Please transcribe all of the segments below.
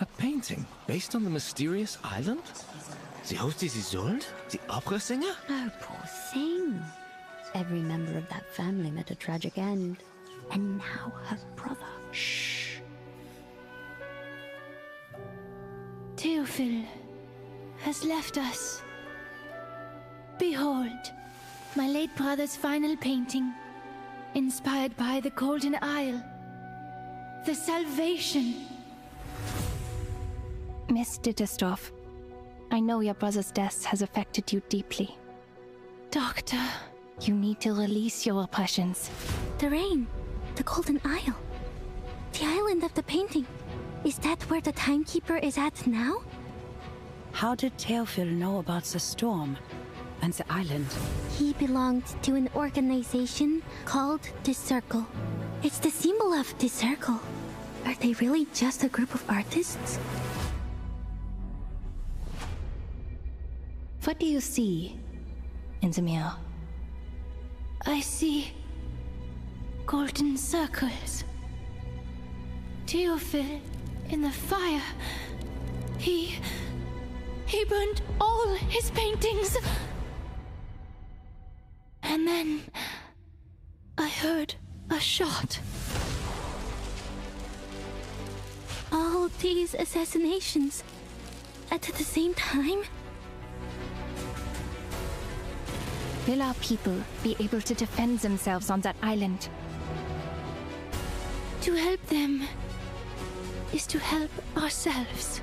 A painting based on the mysterious island? The host is Isolde? The opera singer? Oh, poor thing. Every member of that family met a tragic end. And now her brother. Shh. Théophile has left us. Behold, my late brother's final painting, inspired by the Golden Isle. The salvation. Miss Dittersdorf, I know your brother's death has affected you deeply. Doctor. You need to release your oppressions. The rain. The Golden Isle. The island of the painting. Is that where the timekeeper is at now? How did Théophile know about the storm and the island? He belonged to an organization called the Circle. It's the symbol of the Circle. Are they really just a group of artists? What do you see in the mirror? I see golden circles. Théophile in the fire. He burned all his paintings. And then I heard a shot. All these assassinations at the same time? Will our people be able to defend themselves on that island? To help them is to help ourselves.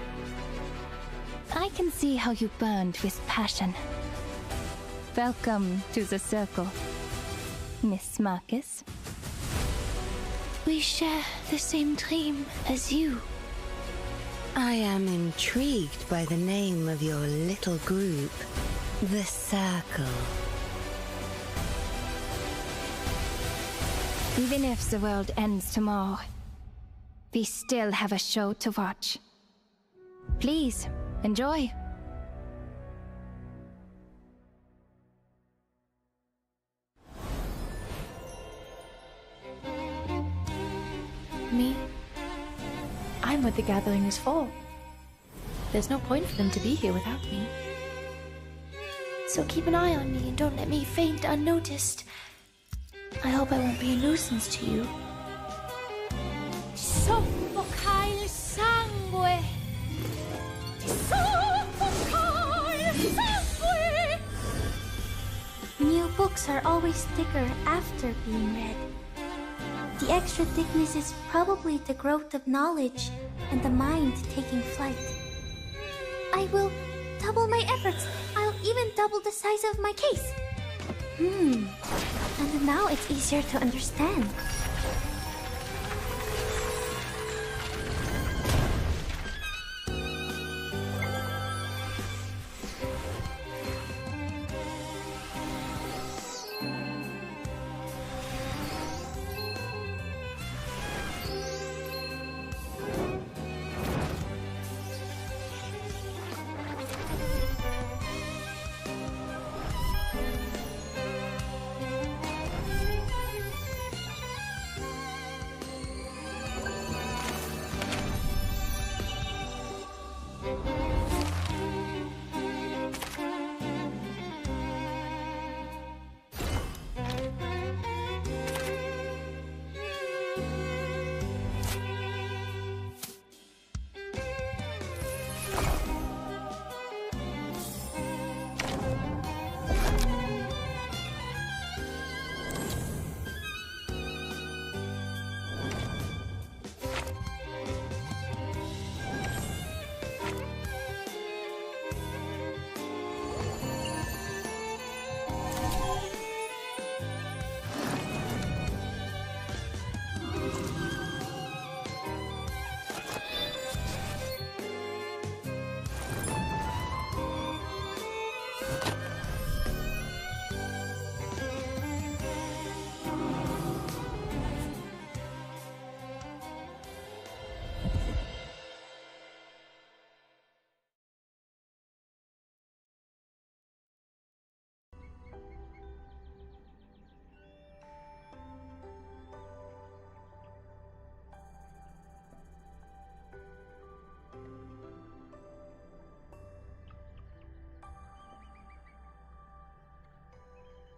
I can see how you burned with passion. Welcome to the Circle, Miss Marcus. We share the same dream as you. I am intrigued by the name of your little group, the Circle. Even if the world ends tomorrow, we still have a show to watch. Please, enjoy. Me? I'm what the gathering is for. There's no point for them to be here without me. So keep an eye on me and don't let me faint unnoticed. I hope I won't be a nuisance to you. Soffocar sangue! Soffocar sangue! New books are always thicker after being read. The extra thickness is probably the growth of knowledge and the mind taking flight. I will double my efforts. I'll even double the size of my case. And now it's easier to understand.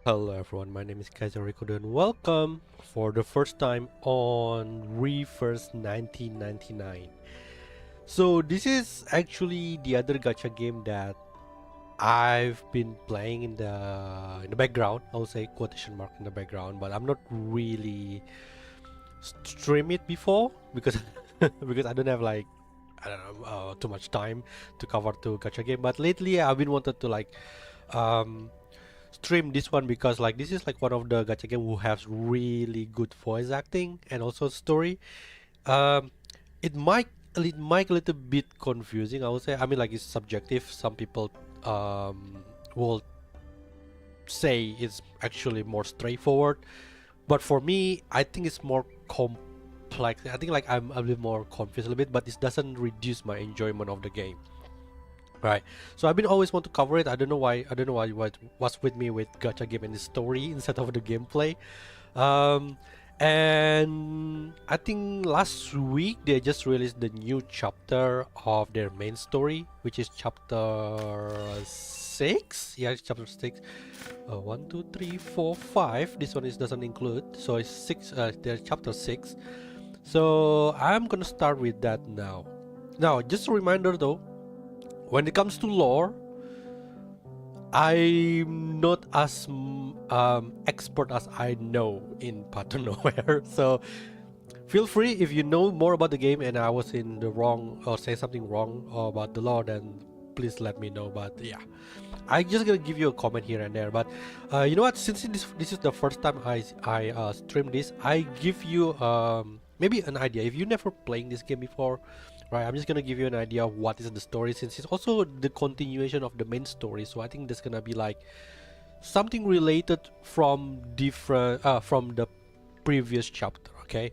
Hello everyone, my name is Kaiser Rikodo and welcome for the first time on Reverse 1999. So this is actually the other gacha game that I've been playing in the background. I would say quotation mark in the background, but I'm not really stream it before because because I don't have like too much time to cover two gacha game. But lately I've been wanted to like stream this one because like this is like one of the gacha game who has really good voice acting and also story. It might a little bit confusing, I would say. I mean, like, it's subjective. Some people will say it's actually more straightforward, but for me I think it's more complex. I think like I'm a bit more confused a little bit, but this doesn't reduce my enjoyment of the game. Right, so I've been always want to cover it. I don't know why what's with me with gacha game and the story instead of the gameplay. And I think last week they just released the new chapter of their main story, which is chapter 6. Yeah, it's chapter 6. 1 2 3 4 5. This one doesn't include, so it's 6. There's chapter 6. So I'm gonna start with that now. Now, just a reminder though, when it comes to lore, I'm not as expert as I know in Path to Nowhere. So feel free if you know more about the game and I was in the wrong or say something wrong about the lore, then please let me know. But yeah, I just gonna give you a comment here and there. But you know what? Since this is the first time I stream this, I give you maybe an idea. If you never playing this game before, right, I'm just gonna give you an idea of what is the story, since it's also the continuation of the main story. So I think there's gonna be like something related from different from the previous chapter. Okay,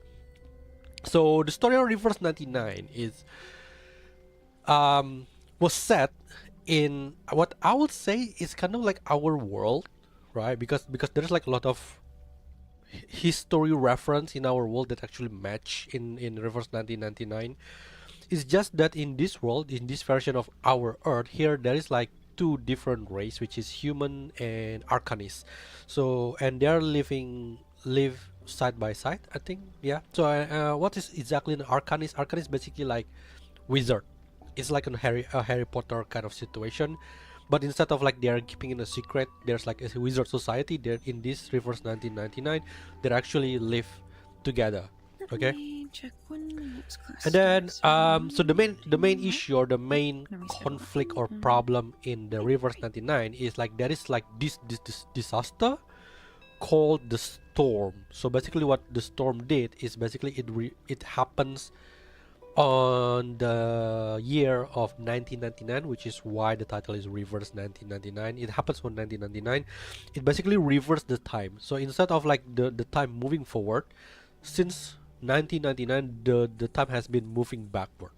so the story of Reverse 99 is was set in what I would say is kind of like our world, right? Because there's like a lot of history reference in our world that actually match in Reverse 1999. It's just that in this world, in this version of our Earth here, there is like two different race, which is Human and Arcanist. So and they are live side by side, I think. Yeah. So what is exactly an Arcanist? Arcanist basically like wizard. It's like a Harry Potter kind of situation, but instead of like they are keeping in a secret, there's like a wizard society. They're in this Reverse 1999. They actually live together. Okay. And then so the main issue or the main conflict or problem in the Reverse 99 is like there is like this disaster called the storm. So basically what the storm did is basically it happens on the year of 1999, which is why the title is Reverse 1999. It happens on 1999. It basically reversed the time. So instead of like the time moving forward, since 1999 the time has been moving backward,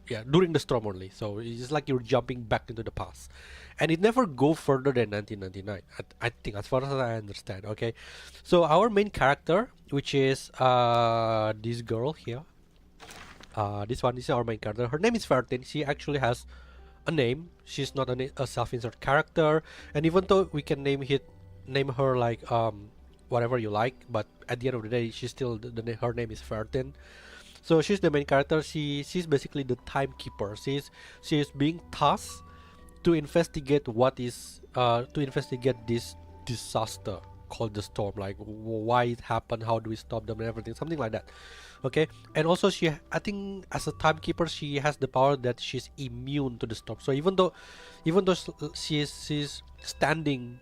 yeah, during the storm only. So it's like you're jumping back into the past, and it never go further than 1999, I think, as far as I understand. Okay, so our main character, which is this girl here, this is our main character. Her name is Fertin. She actually has a name. She's not a self-insert character, and even though we can name her like whatever you like, but at the end of the day, she's still her name is Fertin. So she's the main character. She's basically the timekeeper. She is being tasked to investigate this disaster called the storm, like why it happened, how do we stop them and everything, something like that. Okay, and also I think as a timekeeper she has the power that she's immune to the storm. So even though she's standing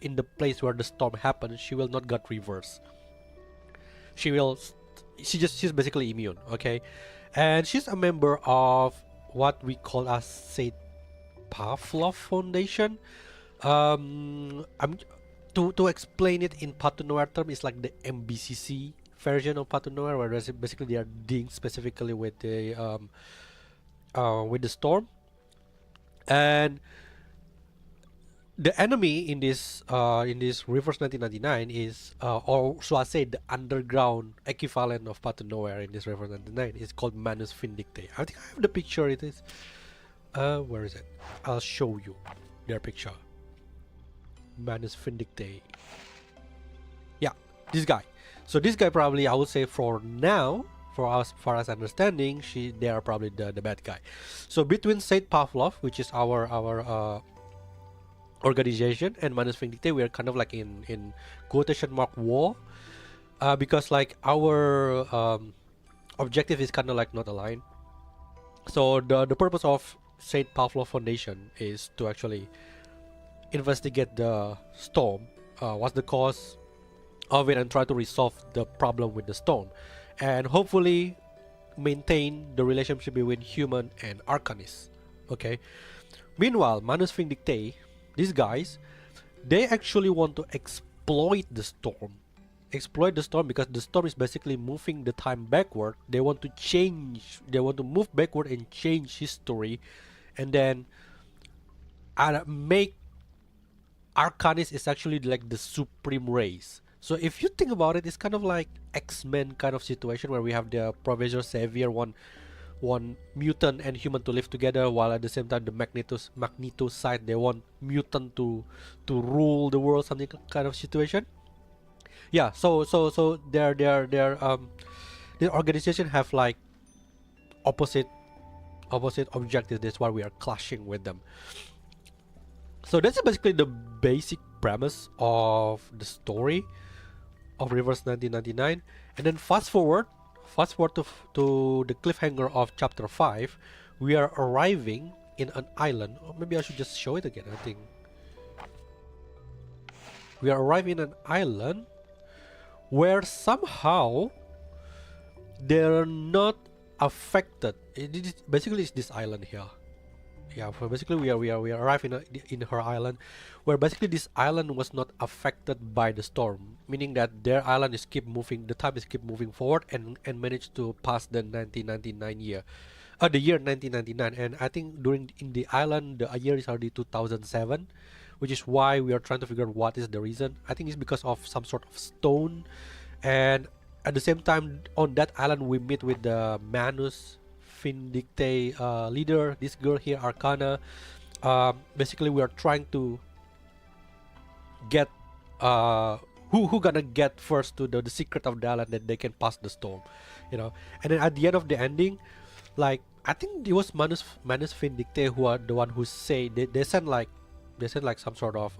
in the place where the storm happened, she will not get reversed. She's basically immune. Okay, and she's a member of what we call as Saint Pavlov Foundation. To explain it in Path to Nowhere term, it's like the MBCC version of Path to Nowhere, where basically they are dealing specifically with the storm. And the enemy in this Reverse 1999 is or so I say the underground equivalent of Path to Nowhere in this Reverse 1999 is called Manus Vindicte. I think I have the picture. It is where is it? I'll show you their picture. Manus Vindictae. Yeah, this guy. So this guy probably, I would say for now, for us, far as understanding, they are probably the bad guy. So between Saint Pavlov, which is our organization, and Manus Vindictae, we are kind of like in quotation mark war, because like our objective is kind of like not aligned. So the purpose of Saint Pavlov Foundation is to actually investigate the storm, what's the cause of it, and try to resolve the problem with the storm, and hopefully maintain the relationship between Human and Arcanist. Okay. Meanwhile, Manus Vindictae, these guys, they actually want to exploit the storm. Exploit the storm because the storm is basically moving the time backward. They want to change, they want to move backward and change history, and then make Arcanist is actually like the supreme race. So if you think about it, it's kind of like X-Men kind of situation where we have the Professor Xavier, one mutant and human to live together, while at the same time the Magneto side, they want mutant to rule the world, something kind of situation. Yeah, so their organization have like opposite objectives. That's why we are clashing with them. So that's basically the basic premise of the story of Reverse 1999, and then fast forward to the cliffhanger of chapter 5. We are arriving in an island, or maybe I should just show it again. I think we are arriving in an island where somehow they're not affected. Basically it's this island here. Yeah, so basically we arrive in her island, where basically this island was not affected by the storm, meaning that their island is keep moving, the time is keep moving forward, and managed to pass the 1999 year, the year 1999. And I think in the island the year is already 2007, which is why we are trying to figure out what is the reason. I think it's because of some sort of stone, and at the same time on that island we meet with the Manus Vindictae leader, this girl here, Arcana. Basically we are trying to get who gonna get first to the secret of the island, that they can pass the storm, you know. And then at the end of the ending, like I think it was Manus Vindictae who are the one who say they send like some sort of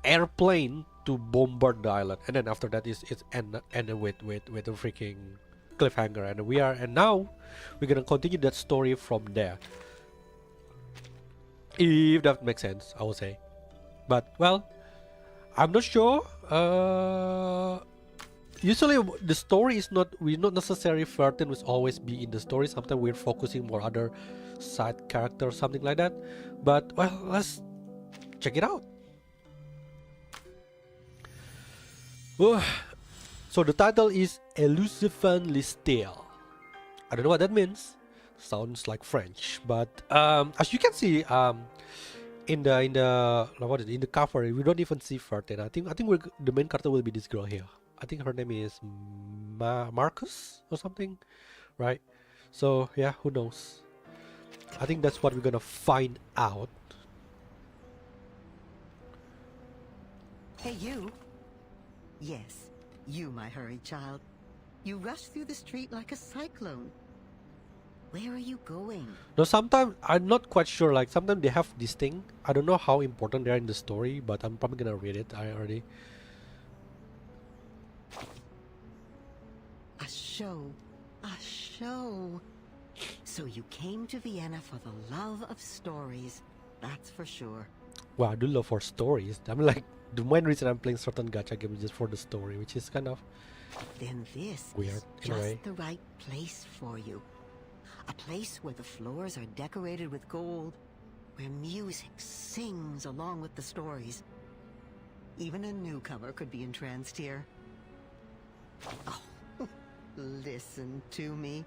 airplane to bombard the island, and then after that it's ended with a freaking cliffhanger, and now we're gonna continue that story from there, if that makes sense, I would say. But well, I'm not sure. Usually the story is not, we're not necessarily Vertin will always be in the story. Sometimes we're focusing more other side characters, something like that. But well, let's check it out. So the title is Lucevan Stelle. I don't know what that means. Sounds like French, but as you can see, in the cover, we don't even see Vertin. I think the main character will be this girl here. I think her name is Marcus or something, right? So yeah, who knows? I think that's what we're gonna find out. Hey, you. Yes, you, my hurried child. You rush through the street like a cyclone. Where are you going? No, sometimes I'm not quite sure. Like sometimes they have this thing. I don't know how important they are in the story, but I'm probably gonna read it. I already. A show. A show. So you came to Vienna for the love of stories. That's for sure. Wow, I do love for stories. I'm like, the main reason I'm playing certain gacha games is just for the story, which is kind of then this weird is in a way. just the right place for you. A place where the floors are decorated with gold, where music sings along with the stories. Even a newcomer could be entranced here. Oh, listen to me.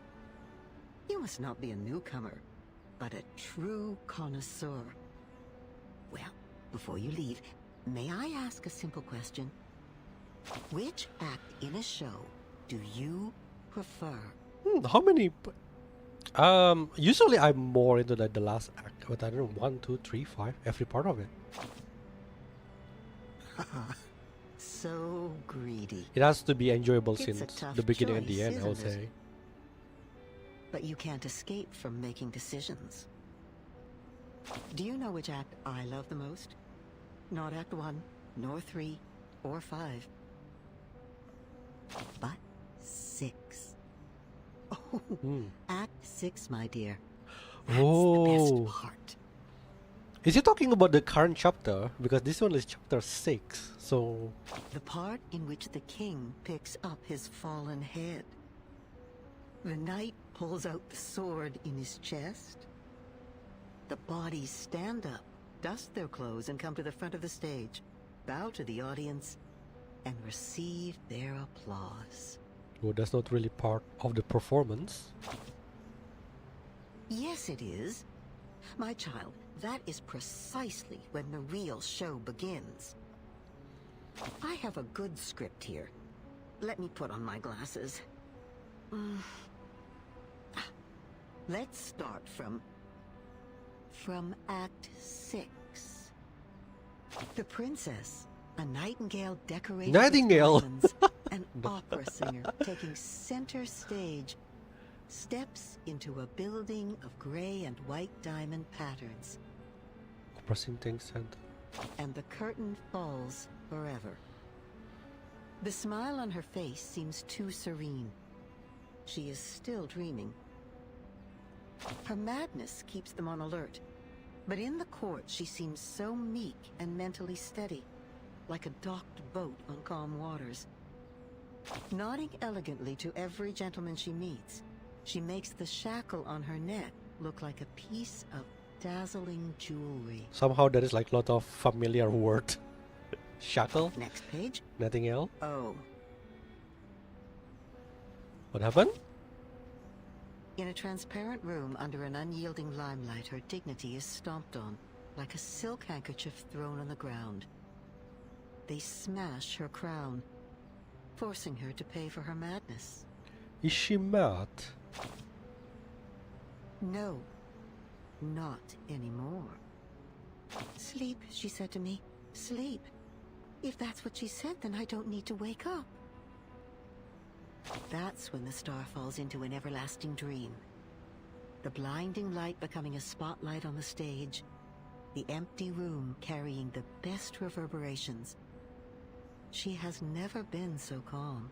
You must not be a newcomer, but a true connoisseur. Well, before you leave, may I ask a simple question? Which act in a show do you prefer? How many? Usually I'm more into the last act, but I don't know, 1, 2, 3, 5, every part of it. So greedy. It has to be enjoyable It's a since tough the beginning and the choice, end, I would isn't it? say. But you can't escape from making decisions. Do you know which act I love the most? Not Act 1, nor 3, or 5. But 6. Oh, Act 6, my dear. That's the best part. Is he talking about the current chapter? Because this one is chapter 6, so... The part in which the king picks up his fallen head. The knight pulls out the sword in his chest. The bodies stand up, dust their clothes, and come to the front of the stage, bow to the audience, and receive their applause. Well, that's not really part of the performance. Yes, it is. My child, that is precisely when the real show begins. I have a good script here. Let me put on my glasses. Let's start from Act 6. The princess, a nightingale decorated Nightingale? with diamonds, an opera singer taking center stage, steps into a building of gray and white diamond patterns. Pressing things and... And the curtain falls forever. The smile on her face seems too serene. She is still dreaming. Her madness keeps them on alert. But in the court, she seems so meek and mentally steady, like a docked boat on calm waters. Nodding elegantly to every gentleman she meets, she makes the shackle on her neck look like a piece of dazzling jewelry. Somehow there is like a lot of familiar word. Shackle? Next page. Nothing else? Oh. What happened? In a transparent room under an unyielding limelight, her dignity is stomped on, like a silk handkerchief thrown on the ground. They smash her crown, forcing her to pay for her madness. Is she mad? No, not anymore. Sleep, she said to me. Sleep. If that's what she said, then I don't need to wake up. That's when the star falls into an everlasting dream. The blinding light becoming a spotlight on the stage, the empty room carrying the best reverberations. She has never been so calm.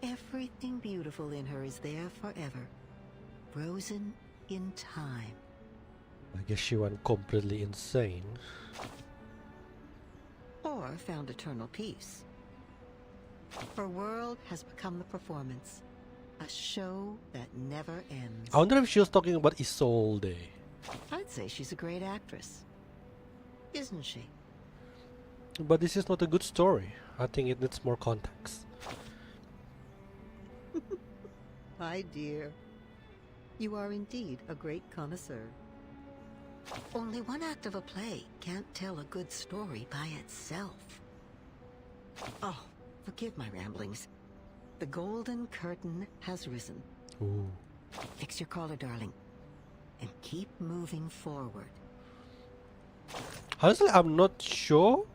Everything beautiful in her is there forever, frozen in time. I guess she went completely insane. Or found eternal peace. Her world has become the performance, a show that never ends. I wonder if she was talking about Isolde. I'd say she's a great actress, isn't she? But this is not a good story. I think it needs more context. My dear, you are indeed a great connoisseur. Only one act of a play can't tell a good story by itself. Oh, forgive my ramblings. The golden curtain has risen. Ooh. Fix your collar, darling, and keep moving forward. Honestly, I'm not sure.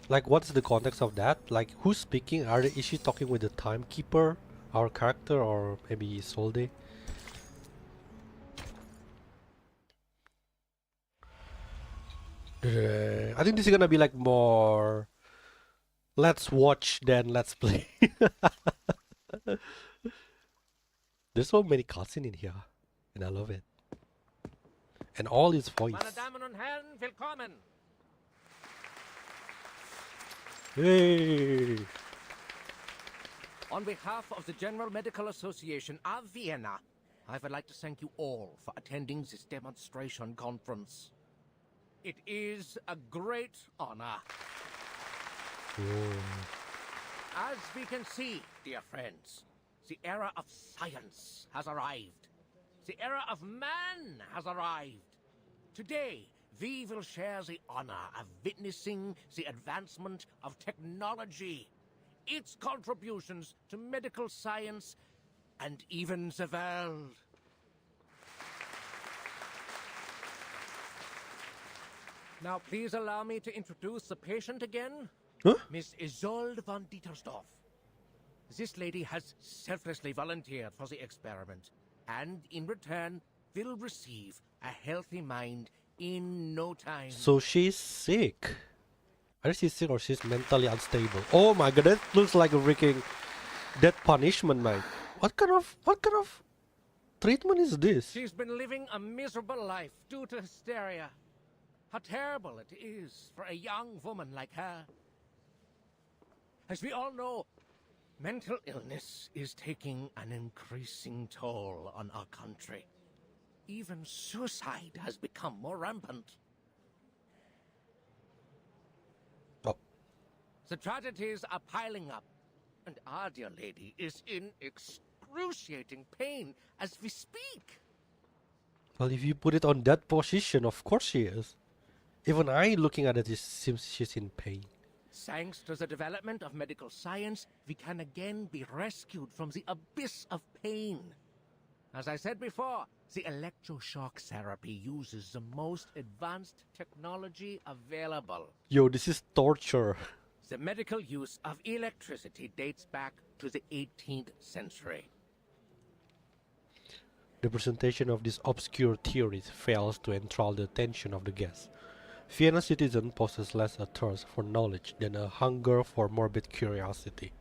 Like, what's the context of that? Like, who's speaking? Is she talking with the timekeeper, our character, or maybe Isolde? I think this is gonna be like more let's watch than let's play. There's so many cutscenes in here, and I love it. And all his voice. Meine Damen und Herren, willkommen! Hey! On behalf of the General Medical Association of Vienna, I would like to thank you all for attending this demonstration conference. It is a great honor. As we can see, dear friends, the era of science has arrived. The era of man has arrived. Today, we will share the honor of witnessing the advancement of technology, its contributions to medical science, and even the world. Now, please allow me to introduce the patient again. Huh? Miss Isolde von Dietersdorf. This lady has selflessly volunteered for the experiment, and in return will receive a healthy mind in no time. So she's sick. Either she's sick or she's mentally unstable. Oh my god, that looks like a freaking death punishment, man. What kind of treatment is this? She's been living a miserable life due to hysteria. How terrible it is for a young woman like her. As we all know, mental illness is taking an increasing toll on our country. Even suicide has become more rampant. Oh. The tragedies are piling up, and our dear lady is in excruciating pain as we speak. Well, if you put it on that position, of course she is. Even I, looking at it, it seems she's in pain. Thanks to the development of medical science, we can again be rescued from the abyss of pain. As I said before, the electroshock therapy uses the most advanced technology available. Yo, this is torture. The medical use of electricity dates back to the 18th century. The presentation of these obscure theories fails to enthrall the attention of the guests. Vienna citizen possess less a thirst for knowledge than a hunger for morbid curiosity.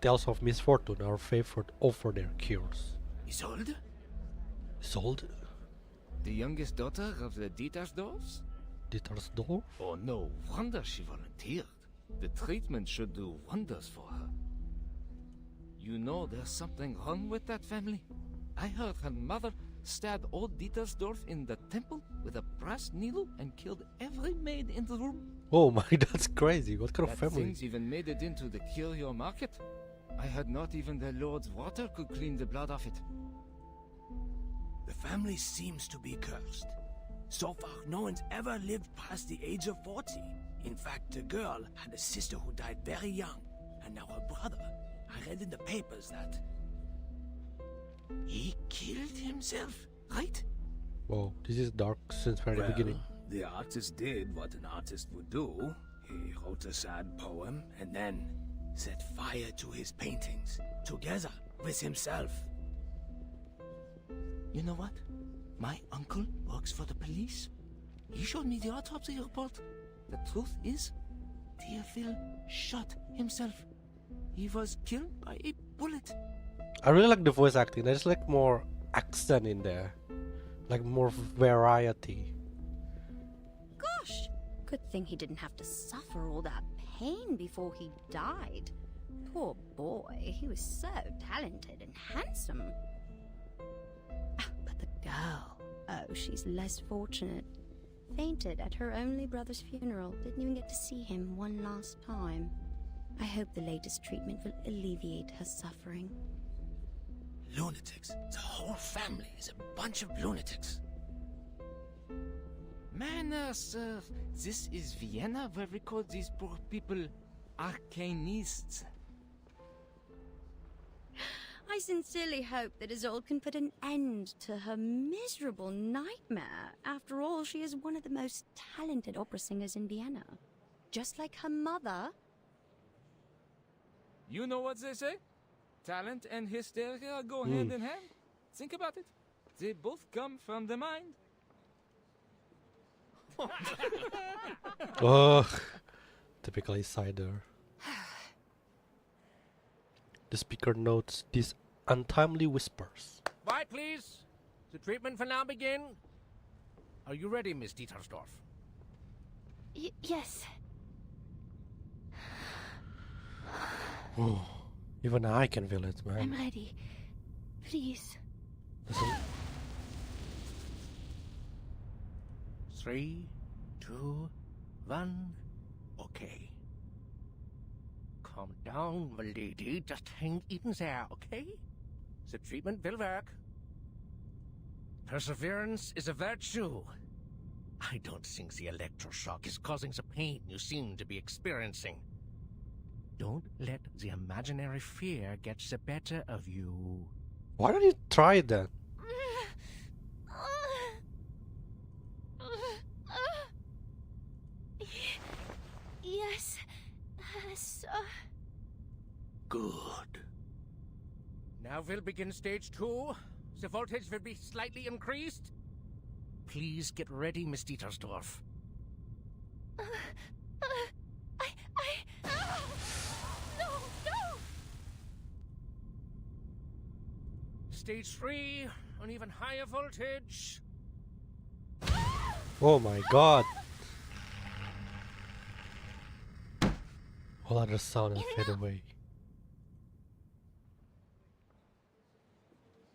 Tales of misfortune are favored over their cures. Isolde? Isolde? The youngest daughter of the Dietersdorfs? Dietersdorf? Oh, no wonder she volunteered. The treatment should do wonders for her. You know there's something wrong with that family? I heard her mother stabbed old Dietersdorf in the temple with a brass needle and killed every maid in the room. Oh my, that's crazy. What kind of That family? things even made it into the curio market. I heard not even the Lord's water could clean the blood off it. The family seems to be cursed. So far, no one's ever lived past the age of 40. In fact, the girl had a sister who died very young, and now her brother. I read in the papers that he killed himself, right? Whoa, this is dark since very beginning. The artist did what an artist would do. He wrote a sad poem and then set fire to his paintings, together with himself. You know what? My uncle works for the police. He showed me the autopsy report. The truth is, Theophil shot himself. He was killed by a bullet. I really like the voice acting. There's like more accent in there. Like more variety. Gosh, good thing he didn't have to suffer all that pain before he died. Poor boy, he was so talented and handsome. But the girl, oh, she's less fortunate. Fainted at her only brother's funeral. Didn't even get to see him one last time. I hope the latest treatment will alleviate her suffering. Lunatics. The whole family is a bunch of lunatics. Manners, sir. This is Vienna where we call these poor people arcanists. I sincerely hope that Isolde can put an end to her miserable nightmare. After all, she is one of the most talented opera singers in Vienna. Just like her mother. You know what they say? Talent and hysteria go hand in hand. Think about it. They both come from the mind. Ugh. Typically cider. The speaker notes these untimely whispers. Quiet, please. The treatment will now begin. Are you ready, Miss Dietersdorf? Yes. Oh, even I can feel it, man. I'm ready. Please. Listen. 3, 2, 1. Okay. Calm down, my lady. Just hang in there, okay? The treatment will work. Perseverance is a virtue. I don't think the electroshock is causing the pain you seem to be experiencing. Don't let the imaginary fear get the better of you. Why don't you try that? Good. Now we'll begin stage 2. The voltage will be slightly increased. Please get ready, Miss Dietersdorf. No! Stage 3, an even higher voltage. Oh my god. All other sound and fade away.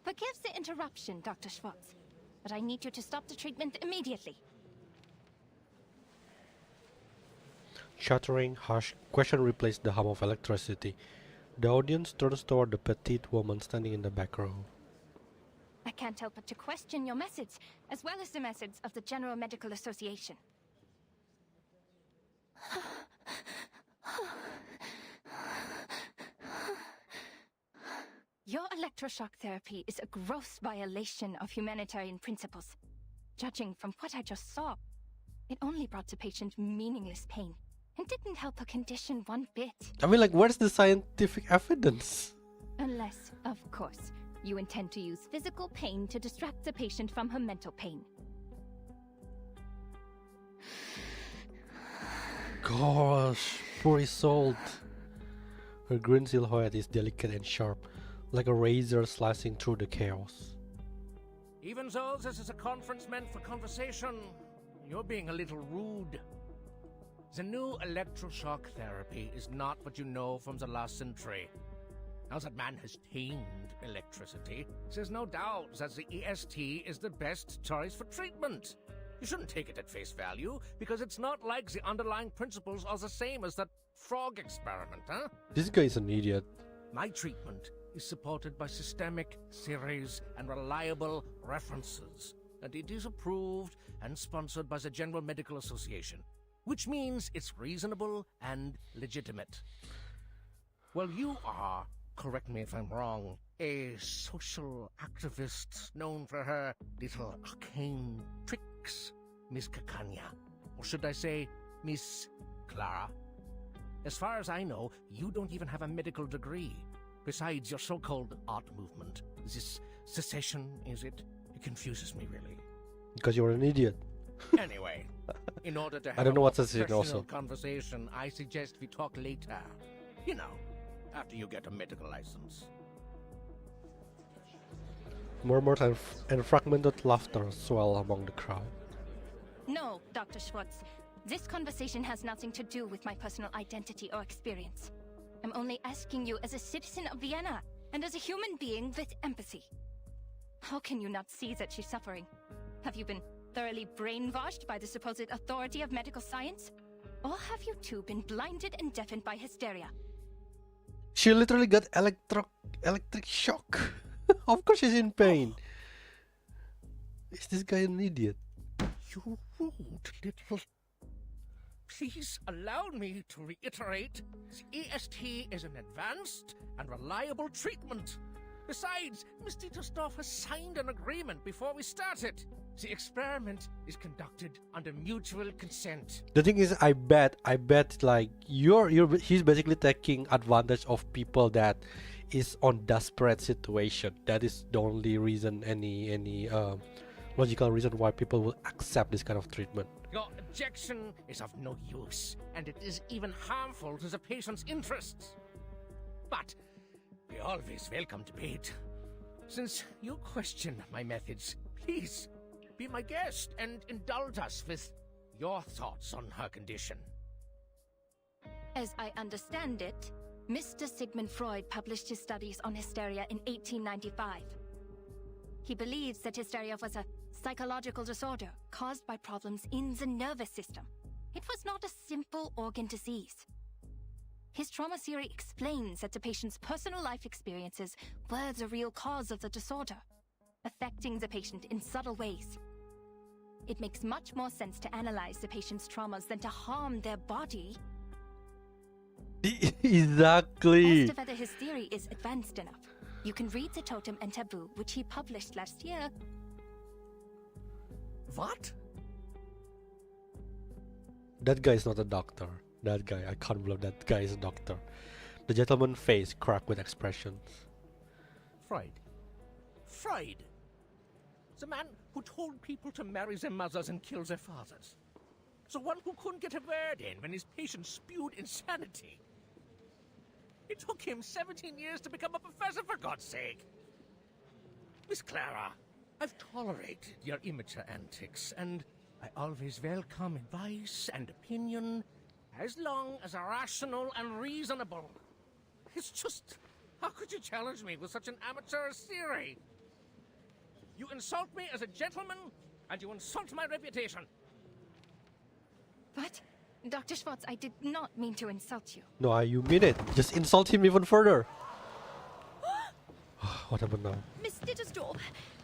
Forgive the interruption, Dr. Schwartz, but I need you to stop the treatment immediately. Shattering, harsh question replaced the hum of electricity. The audience turns toward the petite woman standing in the back row. I can't help but to question your methods, as well as the methods of the General Medical Association. Your electroshock therapy is a gross violation of humanitarian principles. Judging from what I just saw, it only brought the patient meaningless pain and didn't help her condition one bit. I mean, like, where's the scientific evidence? Unless, of course, you intend to use physical pain to distract the patient from her mental pain. Gosh, poor Isolde. Her green silhouette is delicate and sharp, like a razor slicing through the chaos. Even though this is a conference meant for conversation, you're being a little rude. The new electroshock therapy is not what you know from the last century. Now that man has tamed electricity, there's no doubt that the EST is the best choice for treatment. You shouldn't take it at face value, because it's not like the underlying principles are the same as that frog experiment, huh? This guy is an idiot. My treatment is supported by systemic theories and reliable references, and it is approved and sponsored by the General Medical Association, which means it's reasonable and legitimate. Well, you are, correct me if I'm wrong, a social activist known for her little arcane tricks, Miss Cacania. Or should I say, Miss Clara? As far as I know, you don't even have a medical degree. Besides your so-called art movement. This secession, is it? It confuses me, really. Because you're an idiot. Anyway, in order to have I don't know a what's secession professional also. conversation, I suggest we talk later. You know, after you get a medical license. Murmurs and fragmented laughter swell among the crowd. No, Dr. Schwartz. This conversation has nothing to do with my personal identity or experience. I'm only asking you as a citizen of Vienna and as a human being with empathy. How can you not see that she's suffering? Have you been thoroughly brainwashed by the supposed authority of medical science? Or have you too been blinded and deafened by hysteria? She literally got electric shock. Of course she's in pain. Is this guy an idiot? You rude little... Please allow me to reiterate, the EST is an advanced and reliable treatment. Besides, Miss Dietersdorf has signed an agreement before we started. The experiment is conducted under mutual consent. The thing is, I bet like he's basically taking advantage of people that is on desperate situation. That is the only reason, any logical reason why people will accept this kind of treatment. Your objection is of no use, and it is even harmful to the patient's interests. But we always welcome debate. Since you question my methods, please be my guest and indulge us with your thoughts on her condition. As I understand it, Mr. Sigmund Freud published his studies on hysteria in 1895. He believes that hysteria was a psychological disorder caused by problems in the nervous system. It was not a simple organ disease. His trauma theory explains that the patient's personal life experiences were the real cause of the disorder, affecting the patient in subtle ways. It makes much more sense to analyze the patient's traumas than to harm their body. Exactly. As to whether his theory is advanced enough, you can read The Totem and Taboo, which he published last year. What? That guy is not a doctor. That guy, I can't believe that guy is a doctor. The gentleman's face cracked with expressions. Freud. Freud! The man who told people to marry their mothers and kill their fathers. The one who couldn't get a word in when his patients spewed insanity. It took him 17 years to become a professor, for God's sake. Miss Clara, I've tolerated your immature antics, and I always welcome advice and opinion, as long as they're rational and reasonable. It's just, how could you challenge me with such an amateur theory? You insult me as a gentleman, and you insult my reputation. What? Dr. Schwartz, I did not mean to insult you. No, you mean it. Just insult him even further. What happened now? Miss Dittersdorf,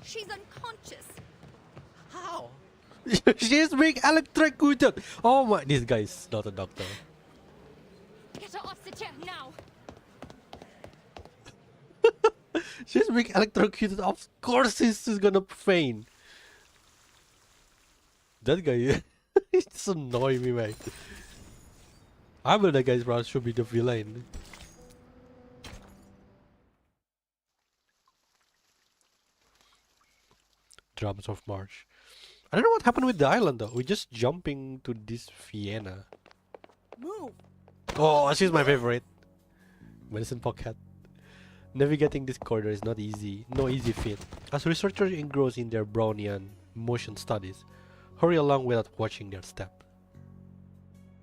she's unconscious. How? She's being electrocuted. Oh my, this guy is not a doctor. Get her off the chair now. She's being electrocuted. Of course she's gonna faint. That guy, he just annoy me, mate. I believe that guy's brother should be the villain. Drums of March. I don't know what happened with the island though. We're just jumping to this Vienna. Move. Oh, she's my favorite. Medicine pocket. Navigating this corridor is not easy. No easy feat. As researchers engross in their Brownian motion studies, hurry along without watching their step.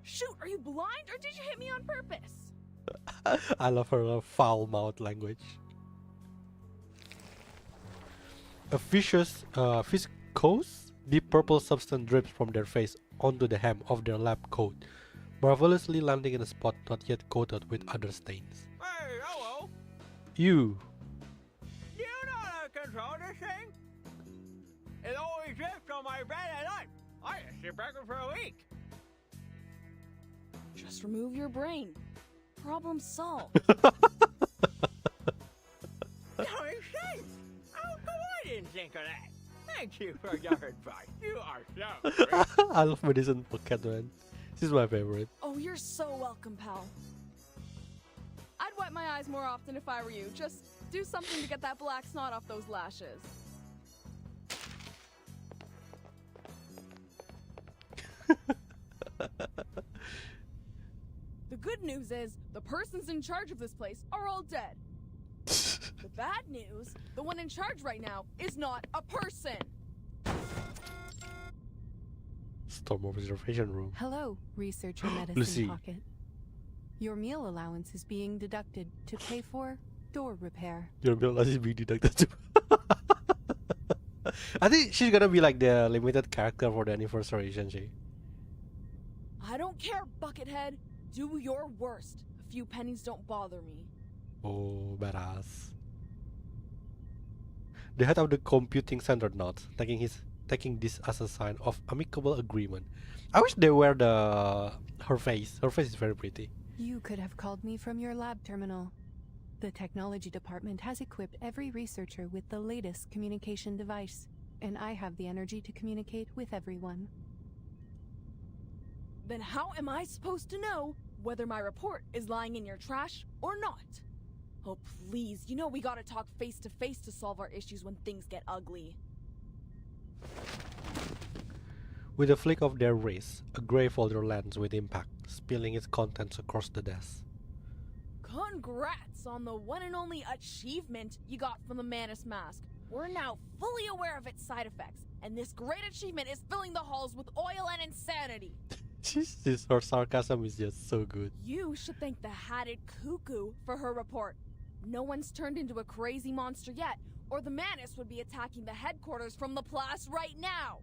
Shoot, are you blind or did you hit me on purpose? I love her foul mouth language. A viscose, deep purple substance drips from their face onto the hem of their lab coat, marvelously landing in a spot not yet coated with other stains. Hey, hello. You. You know how to control this thing? It always drips on my bed at night. I just sit back for a week. Just remove your brain. Problem solved. No, it's safe. How come I didn't think of that? Thank you for your advice. You are so great. I love Medicine Pocket, man. This is my favorite. Oh, you're so welcome, pal. I'd wipe my eyes more often if I were you. Just do something to get that black snot off those lashes. The good news is, the persons in charge of this place are all dead. The bad news, the one in charge right now is not a person. Storm Observation Room. Hello, Researcher Medicine Lucy. Pocket. Your meal allowance is being deducted to pay for door repair. Your bill is being deducted too. I think she's gonna be like the limited character for the anniversary, isn't she? I don't care, Buckethead. Do your worst. A few pennies don't bother me. Oh, badass. The head of the computing center nods, taking this as a sign of amicable agreement. I wish they wear her face. Her face is very pretty. You could have called me from your lab terminal. The technology department has equipped every researcher with the latest communication device, and I have the energy to communicate with everyone. Then how am I supposed to know whether my report is lying in your trash or not? Oh, please, you know we gotta talk face to face to solve our issues when things get ugly. With a flick of their wrist, a grey folder lands with impact, spilling its contents across the desk. Congrats on the one and only achievement you got from the Manus mask. We're now fully aware of its side effects, and this great achievement is filling the halls with oil and insanity. Her sarcasm is just so good. You should thank the hatted cuckoo for her report. No one's turned into a crazy monster yet, or the Manus would be attacking the headquarters from the Place right now.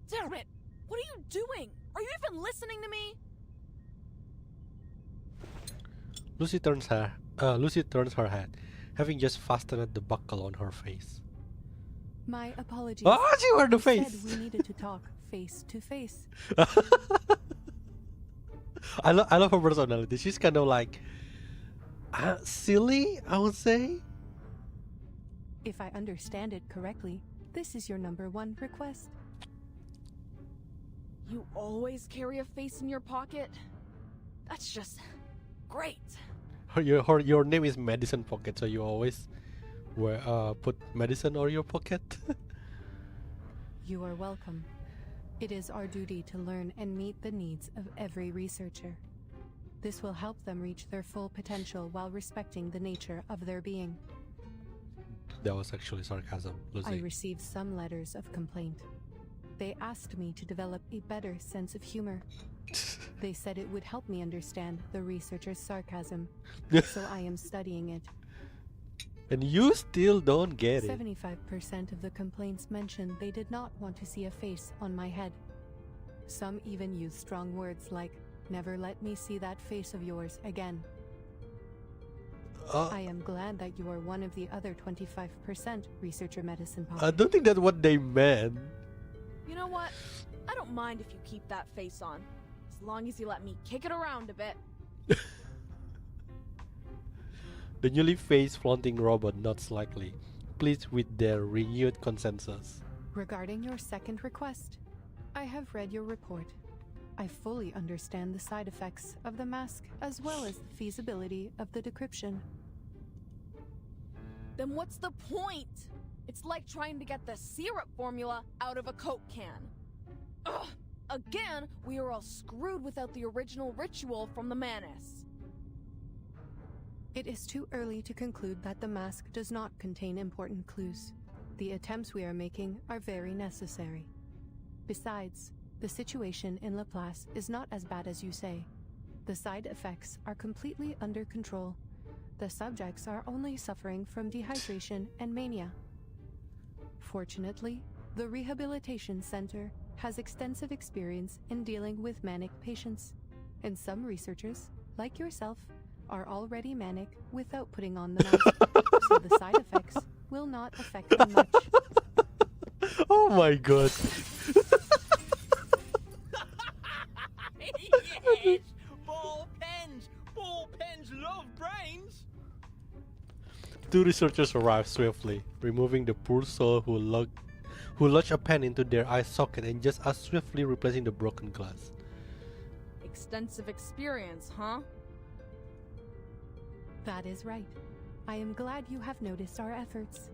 Damn it! What are you doing? Are you even listening to me? Lucy turns her head, having just fastened the buckle on her face. My apologies. Oh, she wore the You face. said we needed to talk face to face. I love her personality. She's kind of like silly, I would say. If I understand it correctly, this is your #1 request. You always carry a face in your pocket? That's just great. Your name is Medicine Pocket, so you always put medicine on your pocket. You are welcome. It is our duty to learn and meet the needs of every researcher. This will help them reach their full potential while respecting the nature of their being. That was actually sarcasm, Lucy. I received some letters of complaint. They asked me to develop a better sense of humor. They said it would help me understand the researcher's sarcasm, so I am studying it. And you still don't get it. 75% of the complaints mentioned they did not want to see a face on my head. Some even used strong words like, "Never let me see that face of yours again." I am glad that you are one of the other 25% researcher medicine pocket. I don't think that's what they meant. You know what? I don't mind if you keep that face on, as long as you let me kick it around a bit. The newly face flaunting robot nods slightly, pleased with their renewed consensus. Regarding your second request, I have read your report. I fully understand the side effects of the mask as well as the feasibility of the decryption. Then what's the point? It's like trying to get the syrup formula out of a Coke can. Ugh! Again, we are all screwed without the original ritual from the Manus. It is too early to conclude that the mask does not contain important clues. The attempts we are making are very necessary. Besides, the situation in Laplace is not as bad as you say. The side effects are completely under control. The subjects are only suffering from dehydration and mania. Fortunately, the Rehabilitation Center has extensive experience in dealing with manic patients, and some researchers, like yourself, are already manic without putting on the mask, so the side effects will not affect them much. Oh my god. Yes! Ball pens! Ball pens love brains! Two researchers arrive swiftly, removing the poor soul who lodged a pen into their eye socket and just as swiftly replacing the broken glass. Extensive experience, huh? That is right. I am glad you have noticed our efforts.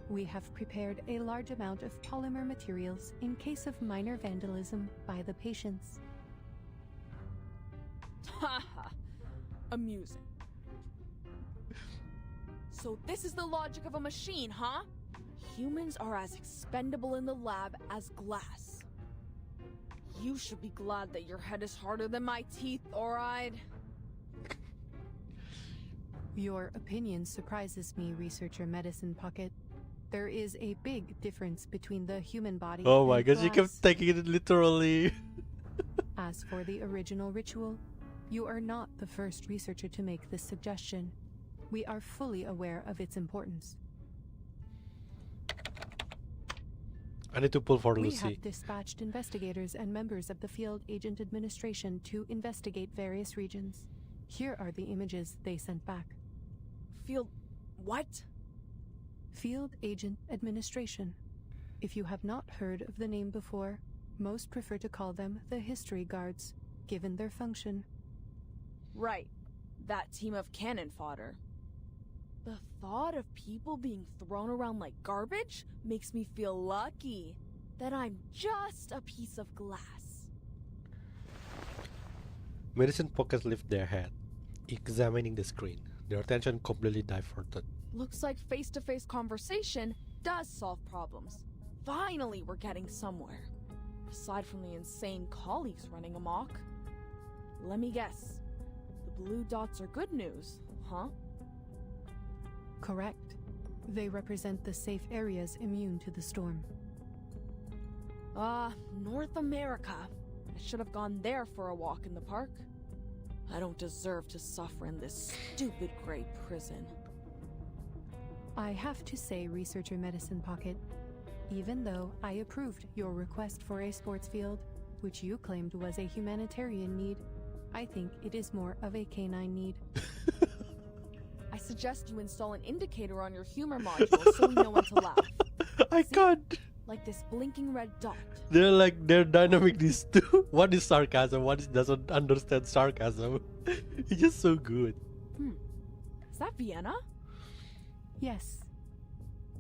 We have prepared a large amount of polymer materials in case of minor vandalism by the patients. Haha, amusing. So this is the logic of a machine, huh? Humans are as expendable in the lab as glass. You should be glad that your head is harder than my teeth, or I'd... Your opinion surprises me, Researcher Medicine Pocket. There is a big difference between the human body Oh my and gosh, you glass. kept taking it literally. As for the original ritual, you are not the first researcher to make this suggestion. We are fully aware of its importance. I need to pull for We Lucy. have dispatched investigators and members of the Field Agent Administration to investigate various regions. Here are the images they sent back. Field... what? Field Agent Administration. If you have not heard of the name before, most prefer to call them the History Guards, given their function. Right. That team of cannon fodder. The thought of people being thrown around like garbage makes me feel lucky that I'm just a piece of glass. Medicine Pockets lift their head, examining the screen. Their attention completely diverted. Looks like face-to-face conversation does solve problems. Finally, we're getting somewhere. Aside from the insane colleagues running amok. Let me guess. The blue dots are good news, huh? Correct. They represent the safe areas immune to the storm. North America. I should have gone there for a walk in the park. I don't deserve to suffer in this stupid gray prison. I have to say, Researcher Medicine Pocket, even though I approved your request for a sports field, which you claimed was a humanitarian need, I think it is more of a canine need. I suggest you install an indicator on your humor module so we know when to laugh. I can't. Like this blinking red dot. They're dynamic, these two. One is sarcasm, one is doesn't understand sarcasm. It's just so good. that Vienna? Yes.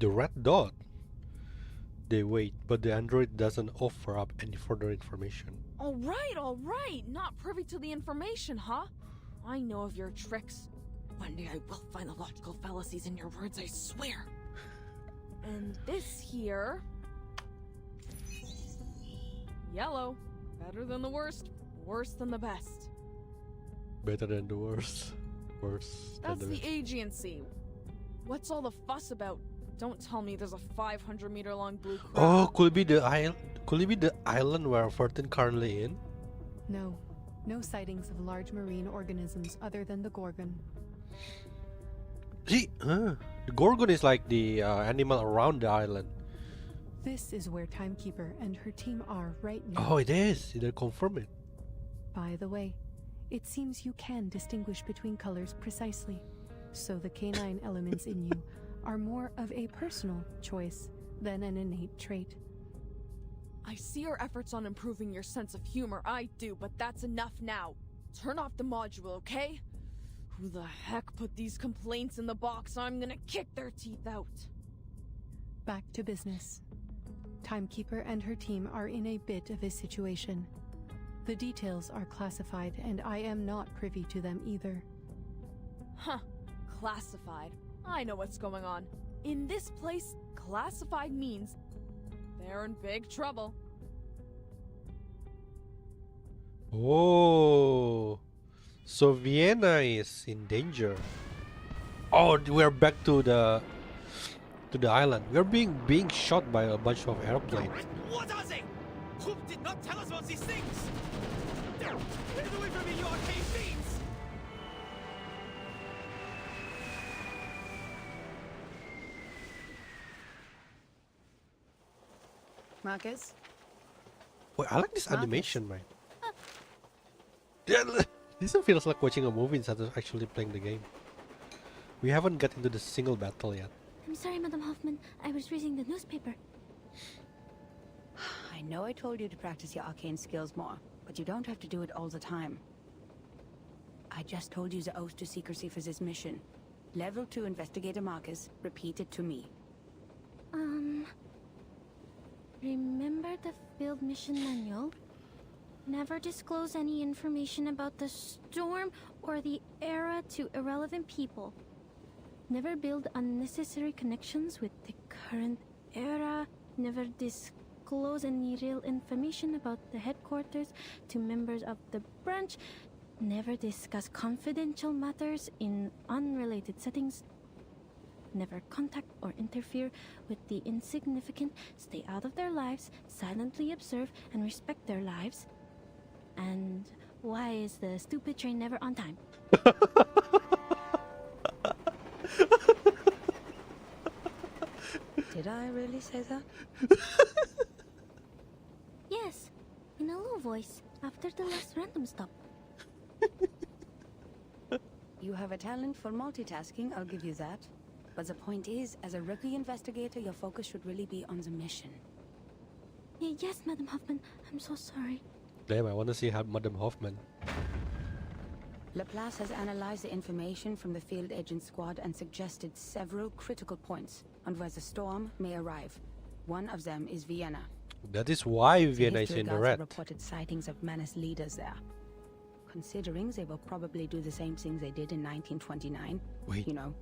The red dot. They wait, but the android doesn't offer up any further information. All right. Not privy to the information, huh? I know of your tricks. One day I will find the logical fallacies in your words, I swear. And this here... Yellow. Better than the worst, worse than the best. Better than the worst, worse than That's the the best. agency. What's all the fuss about? Don't tell me there's a 500-meter-long blue crab. Oh, could it be the island? Could it be the island where Vertin currently in? No. No sightings of large marine organisms other than the Gorgon. See, the Gorgon is like the animal around the island. This is where Timekeeper and her team are right now. Oh, it is. They confirm it. By the way, it seems you can distinguish between colors precisely. So the canine elements in you are more of a personal choice than an innate trait. I see your efforts on improving your sense of humor, I do, but that's enough now. Turn off the module, okay? Who the heck put these complaints in the box? I'm gonna kick their teeth out. Back to business. Timekeeper and her team are in a bit of a situation. The details are classified, and I am not privy to them either. Huh. Classified. I know what's going on. In this place, classified means they're in big trouble. Oh, so Vienna is in danger. Oh, we're back to the island. We're being shot by a bunch of airplanes. What are they? Troop did not tell us about these things. Get away from me, you arcane fiends! Marcus? Wait, I like this Marcus. animation, man. Yeah, this feels like watching a movie instead of actually playing the game. We haven't got into the single battle yet. I'm sorry, Madam Hoffman. I was reading the newspaper. I know I told you to practice your arcane skills more, but you don't have to do it all the time. I just told you the oath to secrecy for this mission. Level 2 Investigator Marcus, repeat it to me. Remember the field mission manual? Never disclose any information about the storm or the era to irrelevant people. Never build unnecessary connections with the current era. Never disclose any real information about the headquarters to members of the branch. Never discuss confidential matters in unrelated settings. Never contact or interfere with the insignificant. Stay out of their lives. Silently observe and respect their lives. And why is the stupid train never on time? Did I really say that? Yes, in a low voice, after the last random stop. You have a talent for multitasking, I'll give you that. But the point is, as a rookie investigator, your focus should really be on the mission. Yes, Madam Hoffman, I'm so sorry. Damn, I want to see how Madam Hoffman. Laplace has analyzed the information from the field agent squad and suggested several critical points on where the storm may arrive. One of them is Vienna. That is why The Vienna is history in the guards red. have reported sightings of menace leaders there. Considering they will probably do the same thing they did in 1929. Wait. You know,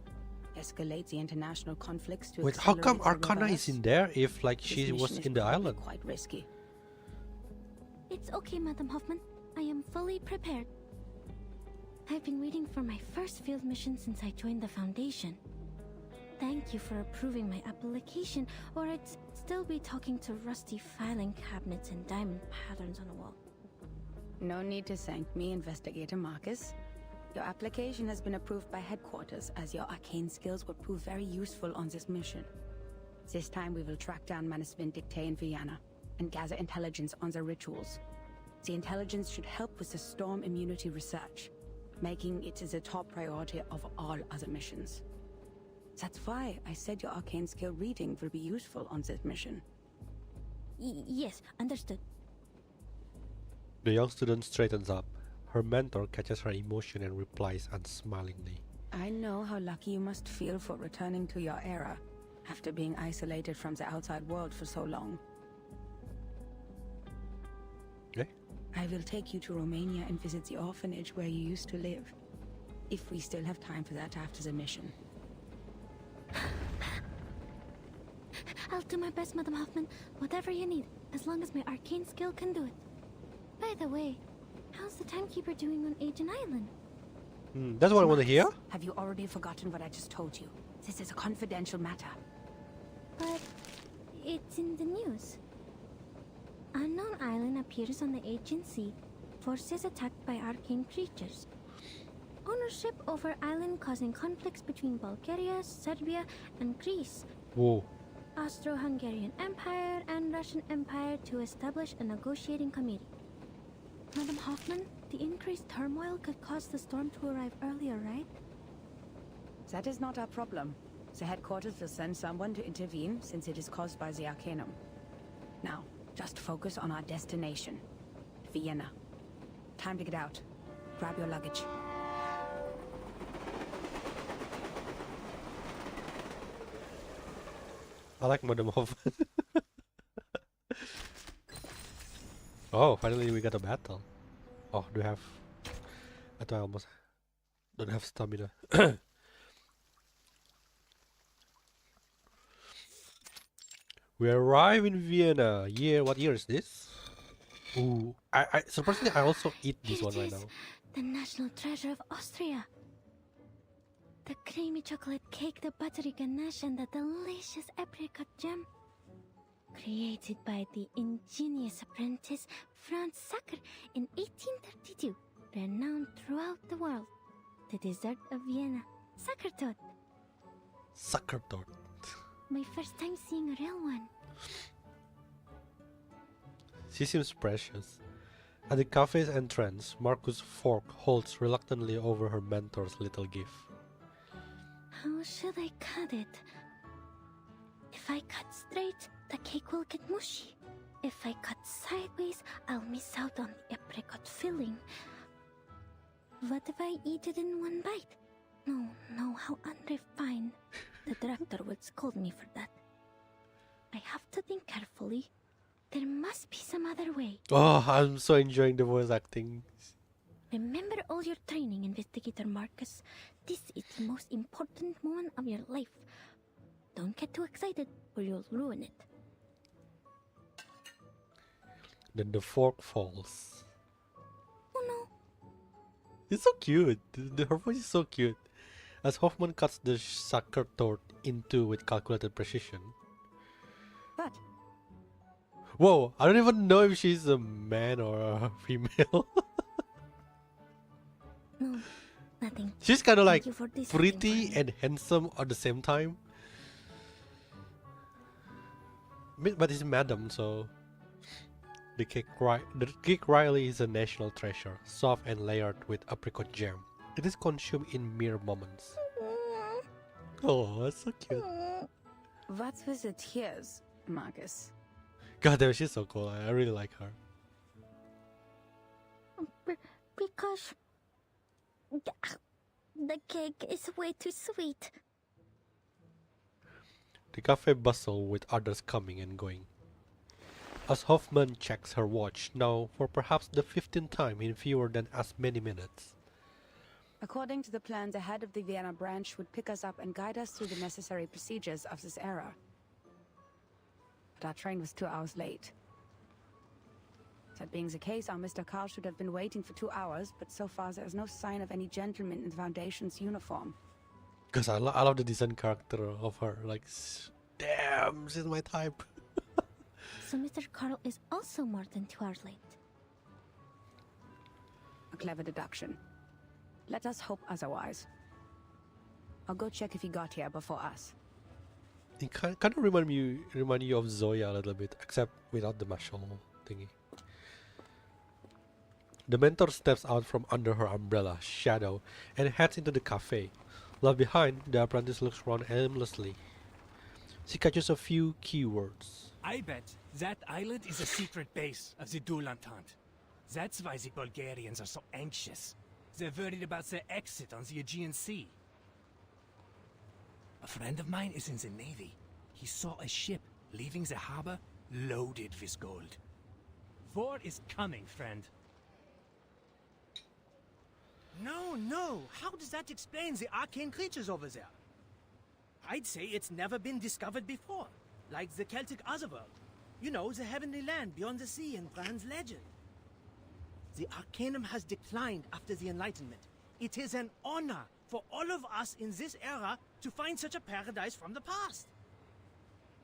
escalate the international conflicts to Wait, how come accelerate the Arcana reverse. is in there if like This she was mission is in the probably island? quite risky. It's okay, Madam Hoffman. I am fully prepared. I've been waiting for my first field mission since I joined the Foundation. Thank you for approving my application, or I'd still be talking to rusty filing cabinets and diamond patterns on the wall. No need to thank me, Investigator Marcus. Your application has been approved by headquarters, as your arcane skills will prove very useful on this mission. This time we will track down Manus Vindictae in Vienna, and gather intelligence on their rituals. The intelligence should help with the storm immunity research, making it the top priority of all other missions. That's why I said your arcane skill reading will be useful on this mission. Yes, understood. The young student straightens up. Her mentor catches her emotion and replies unsmilingly. I know how lucky you must feel for returning to your era, after being isolated from the outside world for so long. Okay. I will take you to Romania and visit the orphanage where you used to live. If we still have time for that after the mission. I'll do my best, Madam Hoffman. Whatever you need, as long as my arcane skill can do it. By the way, how's the timekeeper doing on Agent Island? That's what I want to hear. Have you already forgotten what I just told you? This is a confidential matter. But it's in the news. Unknown island appears on the agency. Forces attacked by arcane creatures. Ownership over island causing conflicts between Bulgaria, Serbia, and Greece. Whoa. Austro-Hungarian Empire and Russian Empire to establish a negotiating committee. Madam Hoffman, the increased turmoil could cause the storm to arrive earlier, right? That is not our problem. The headquarters will send someone to intervene since it is caused by the Arcanum. Now, just focus on our destination. Vienna. Time to get out. Grab your luggage. I like Madam Hoffman. Oh, finally we got a battle. Oh, do you have... I thought I almost don't have stamina. We arrive in Vienna. Yeah, what year is this? Ooh, I surprisingly I also eat this one right now. The national treasure of Austria. The creamy chocolate cake, the buttery ganache, and the delicious apricot jam. Created by the ingenious apprentice Franz Sacker in 1832, renowned throughout the world. The dessert of Vienna, Sackertorte. Sackertorte. My first time seeing a real one. She seems precious. At the cafe's entrance, Marcus' fork holds reluctantly over her mentor's little gift. How should I cut it? If I cut straight, the cake will get mushy. If I cut sideways, I'll miss out on the apricot filling. What if I eat it in one bite? No, how unrefined. The director would scold me for that. I have to think carefully. There must be some other way. Oh, I'm so enjoying the voice acting. Remember all your training, Investigator Marcus. This is the most important moment of your life. Don't get too excited or you'll ruin it. Then the fork falls. Oh no. It's so cute. Her voice is so cute. As Hoffman cuts the Sackertorte in two with calculated precision. But whoa, I don't even know if she's a man or a female. No, nothing. She's kind of like Thank you for this pretty and handsome at the same time. But it's madam, so the cake Riley is a national treasure, soft and layered with apricot jam. It is consumed in mere moments. Oh, that's so cute. what's with the tears, Marcus? God damn, she's so cool. I really like her. Because the cake is way too sweet. The cafe bustle with others coming and going. As Hoffman checks her watch, now for perhaps the 15th time in fewer than as many minutes. According to the plan, the head of the Vienna branch would pick us up and guide us through the necessary procedures of this era. But our train was 2 hours late. That being the case, our Mr. Carl should have been waiting for 2 hours, but so far there is no sign of any gentleman in the Foundation's uniform. Because I love the design character of her. Like, damn, she's my type. So Mr. Carl is also more than 2 hours late. A clever deduction. Let us hope otherwise. I'll go check if he got here before us. It kind of remind you of Zoya a little bit, except without the marshal thingy. The mentor steps out from under her umbrella, shadow, and heads into the cafe. Left behind, the apprentice looks around aimlessly. She catches a few keywords. I bet that island is a secret base of the Dual Entente. That's why the Bulgarians are so anxious. They're worried about their exit on the Aegean Sea. A friend of mine is in the Navy. He saw a ship leaving the harbor loaded with gold. War is coming, friend. No. How does that explain the arcane creatures over there? I'd say it's never been discovered before. Like the Celtic Otherworld. You know, the heavenly land beyond the sea in Bran's legend. The Arcanum has declined after the Enlightenment. It is an honor for all of us in this era to find such a paradise from the past.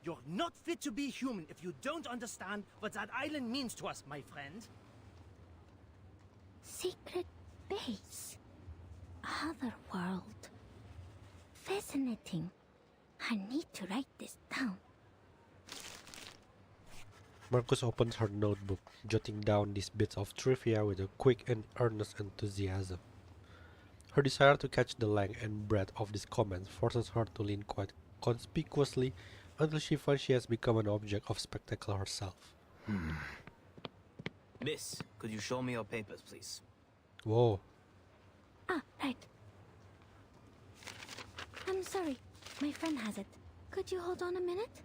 You're not fit to be human if you don't understand what that island means to us, my friend. Secret base. Otherworld. Fascinating. I need to write this down. Marcus opens her notebook, jotting down these bits of trivia with a quick and earnest enthusiasm. Her desire to catch the length and breadth of these comments forces her to lean quite conspicuously until she finds she has become an object of spectacle herself. Miss, could you show me your papers, please? Whoa. Ah, right. I'm sorry. My friend has it. Could you hold on a minute?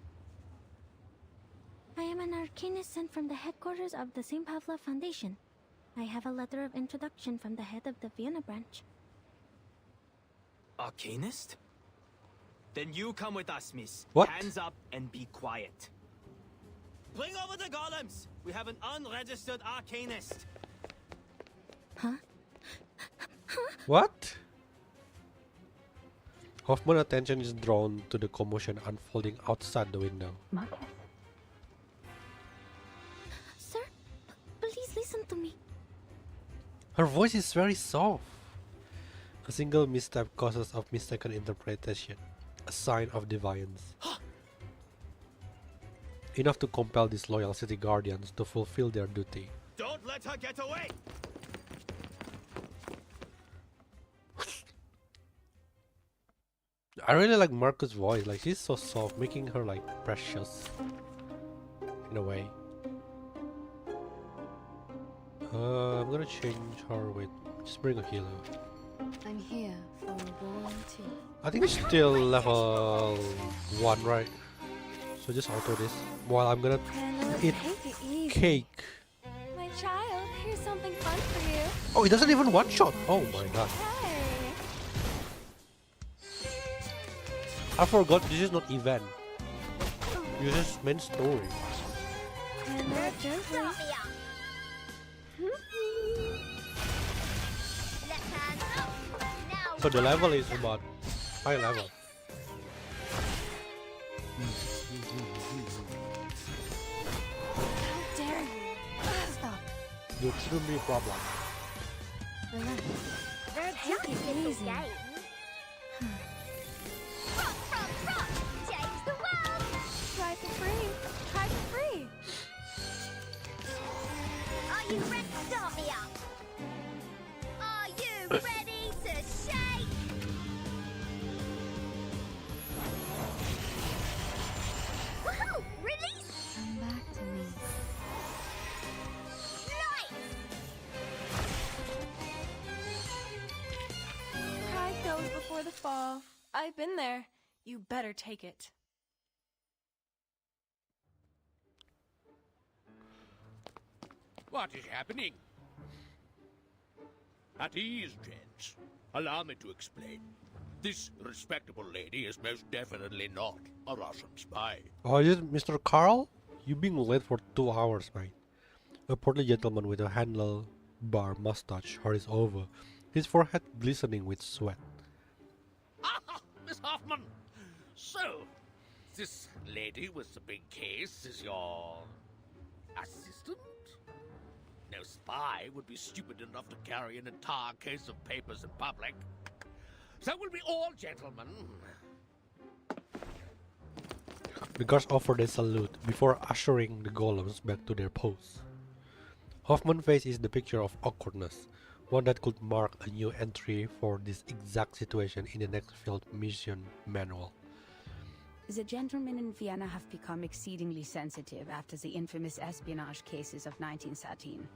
I am an Arcanist sent from the headquarters of the St. Pavlov Foundation. I have a letter of introduction from the head of the Vienna branch. Arcanist? Then you come with us, miss. What? Hands up and be quiet. Bring over the golems! We have an unregistered Arcanist. Huh? What? Hoffman's attention is drawn to the commotion unfolding outside the window. Marcus? Sir, please listen to me. Her voice is very soft. A single misstep causes of mistaken interpretation, a sign of defiance. Enough to compel these loyal city guardians to fulfill their duty. Don't let her get away! I really like Marcus' voice, like she's so soft, making her like precious in a way. I'm gonna change her with just bring a healer. I'm here for a warm tea. I think it's still level 1, right? So just auto this while I'm gonna eat Take it easy. cake. My child, here's something fun for you. Oh, it doesn't even one shot. Oh my god. Hey. I forgot this is not event. This is main story. So the level is about high level. How dare you? Stop. There shouldn't be a problem. Relax. Take it easy. Change the world. Try for free. Try for free. Are you ready to start me up? Are you ready to shake? Woohoo! Release! Come back to me. Light! Pride goes before the fall. I've been there. You better take it. What is happening? At ease, gents. Allow me to explain. This respectable lady is most definitely not a Russian spy. Oh, is it Mr. Carl? You've been late for 2 hours, mate. A portly gentleman with a handlebar mustache hurries over, his forehead glistening with sweat. Ah, Miss Hoffman! So, this lady with the big case is your assistant? No spy would be stupid enough to carry an entire case of papers in public. So we'll be all gentlemen. The guards offer a salute before ushering the golems back to their posts. Hoffman's face is the picture of awkwardness, one that could mark a new entry for this exact situation in the next field mission manual. The gentlemen in Vienna have become exceedingly sensitive after the infamous espionage cases of 1913.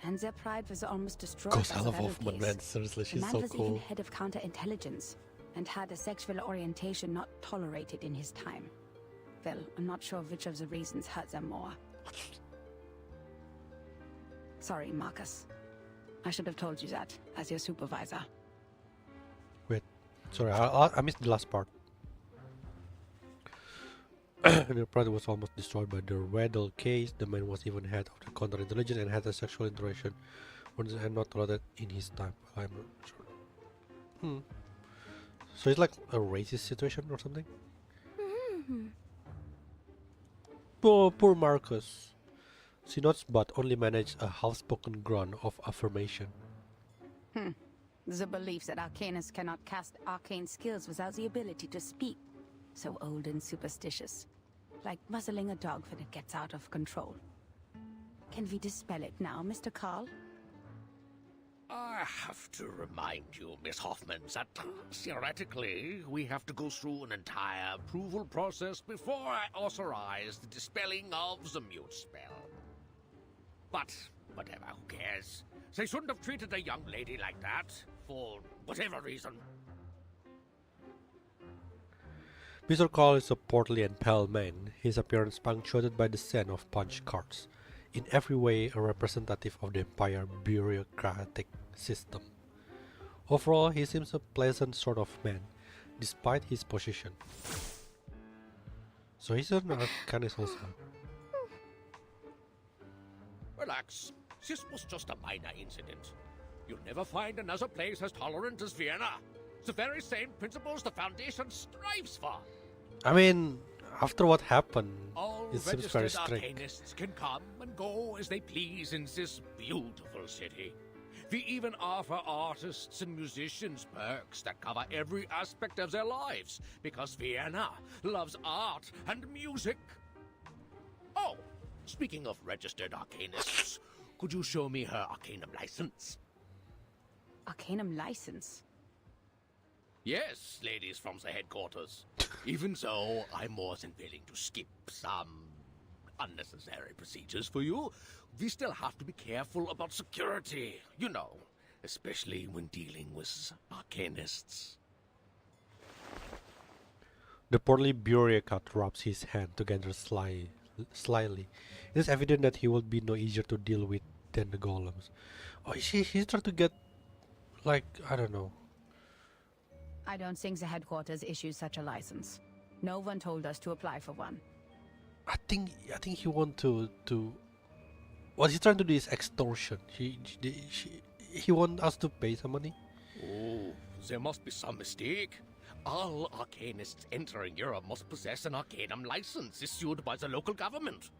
And their pride was almost destroyed Gosh, by I the love Battle Hoffman, case. man. Seriously, The she's man so was cool. even head of counterintelligence. and had a sexual orientation not tolerated in his time. Well, I'm not sure which of the reasons hurt them more. Sorry, Marcus. I should have told you that, as your supervisor. Wait, sorry, I missed the last part. The project was almost destroyed by the Weddell case. The man was even head of the counterintelligence and had a sexual interaction and not tolerated in his time. I'm not sure. So it's like a racist situation or something? Poor Marcus. She nods but only managed a half-spoken grunt of affirmation. The belief that Arcanists cannot cast arcane skills without the ability to speak. So old and superstitious. Like muzzling a dog when it gets out of control. Can we dispel it now, Mr. Carl? I have to remind you, Miss Hoffman, that theoretically we have to go through an entire approval process before I authorize the dispelling of the mute spell. But whatever, who cares? They shouldn't have treated a young lady like that, for whatever reason. Mr. Carl is a portly and pale man, his appearance punctuated by the scent of punch cards, in every way a representative of the Empire bureaucratic system. Overall, he seems a pleasant sort of man, despite his position. So he's an Arcanist also. Relax. This was just a minor incident. You'll never find another place as tolerant as Vienna. It's the very same principles the Foundation strives for. I mean, after what happened, All it seems very registered strict. arcanists can come and go as they please in this beautiful city. We even offer artists and musicians perks that cover every aspect of their lives, because Vienna loves art and music. Oh, speaking of registered arcanists, could you show me her Arcanum license? Arcanum license? Yes, ladies from the headquarters. Even so, I'm more than willing to skip some unnecessary procedures for you. We still have to be careful about security, you know, especially when dealing with arcanists. The portly bureaucrat rubs his hand together slyly. It is evident that he will be no easier to deal with than the golems. Oh, he's trying to get, like, I don't know. I don't think the headquarters issues such a license. No one told us to apply for one. I think he want to what he's trying to do is extortion. He want us to pay some money. Oh, there must be some mistake. All arcanists entering Europe must possess an Arcanum license issued by the local government.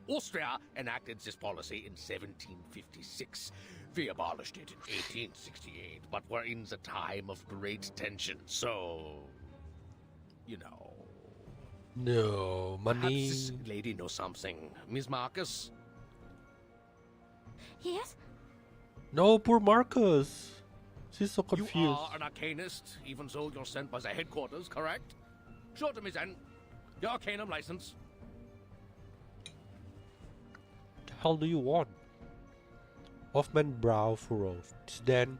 Austria enacted this policy in 1756. We abolished it in 1868, but we're in the time of great tension, so... you know... No, money... Perhaps this lady knows something. Miss Marcus? Yes? No, poor Marcus. She's so confused. You are an Arcanist, even though you're sent by the headquarters, correct? Show to me then. Your Arcanum license. What the hell do you want? Hoffman's brow furrows. This then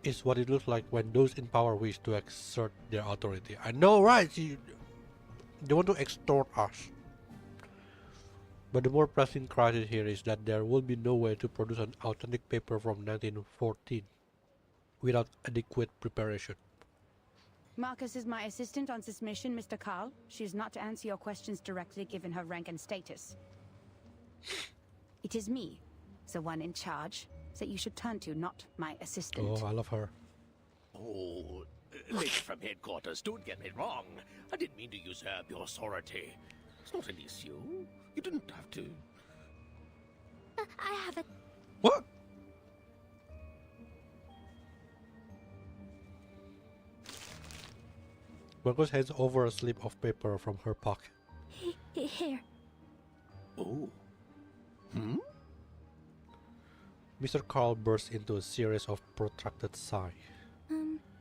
is what it looks like when those in power wish to exert their authority. I know, right? They want to extort us. But the more pressing crisis here is that there will be no way to produce an authentic paper from 1914 without adequate preparation. Marcus is my assistant on this mission, Mr. Carl. She is not to answer your questions directly given her rank and status. It is me, the one in charge, that you should turn to, not my assistant. Oh, I love her. Oh, lady from headquarters, don't get me wrong. I didn't mean to usurp your authority. It's not an issue. You didn't have to. I have it. What? Marcus hands over a slip of paper from her pocket. Here. Oh. Mr. Carl bursts into a series of protracted sighs.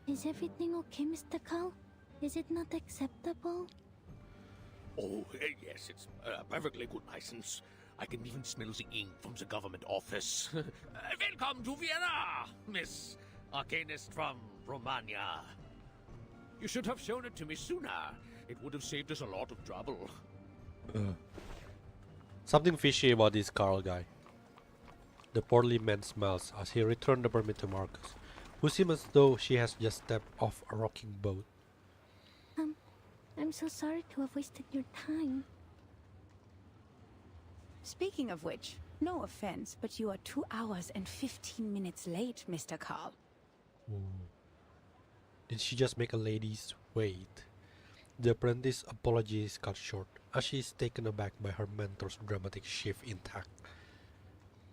Is everything okay, Mr. Carl? Is it not acceptable? Oh, yes, it's a perfectly good license. I can even smell the ink from the government office. Welcome to Vienna, Miss Arcanist from Romania. You should have shown it to me sooner. It would have saved us a lot of trouble. Something fishy about this Carl guy. The portly man smiles as he returned the permit to Marcus, who seems as though she has just stepped off a rocking boat. I'm so sorry to have wasted your time. Speaking of which, no offense, but you are 2 hours and 15 minutes late, Mr. Carl. Ooh. Did she just make a lady's wait? The apprentice's apology is cut short, as she is taken aback by her mentor's dramatic shift in tact.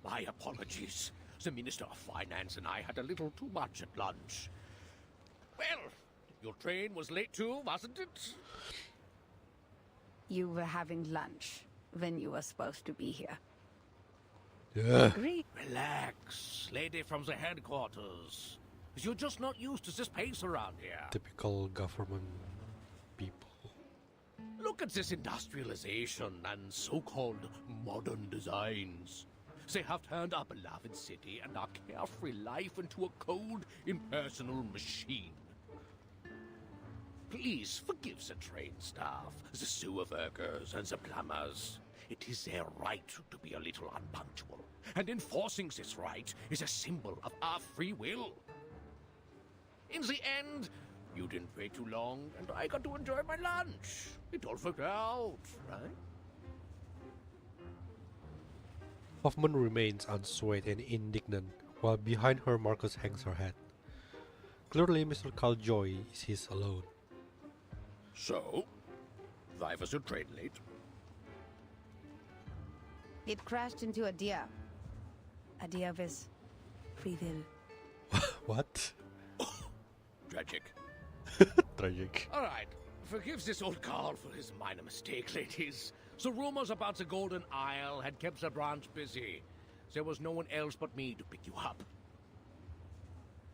My apologies. The Minister of Finance and I had a little too much at lunch. Well, your train was late too, wasn't it? You were having lunch when you were supposed to be here. Yeah. Agree. Relax, lady from the headquarters. You're just not used to this pace around here. Typical government people. Look at this industrialization and so-called modern designs. They have turned our beloved city and our carefree life into a cold, impersonal machine. Please forgive the train staff, the sewer workers, and the plumbers. It is their right to be a little unpunctual, and enforcing this right is a symbol of our free will. In the end, you didn't wait too long, and I got to enjoy my lunch. It all worked out, right? Hoffman remains unswayed and indignant, while behind her Marcus hangs her head. Clearly, Mr. Killjoy is his alone. So, why was your train late? It crashed into a deer. A deer of his free will. What? Tragic. Tragic. Alright, forgive this old Carl for his minor mistake, ladies. The rumors about the Golden Isle had kept the branch busy. There was no one else but me to pick you up.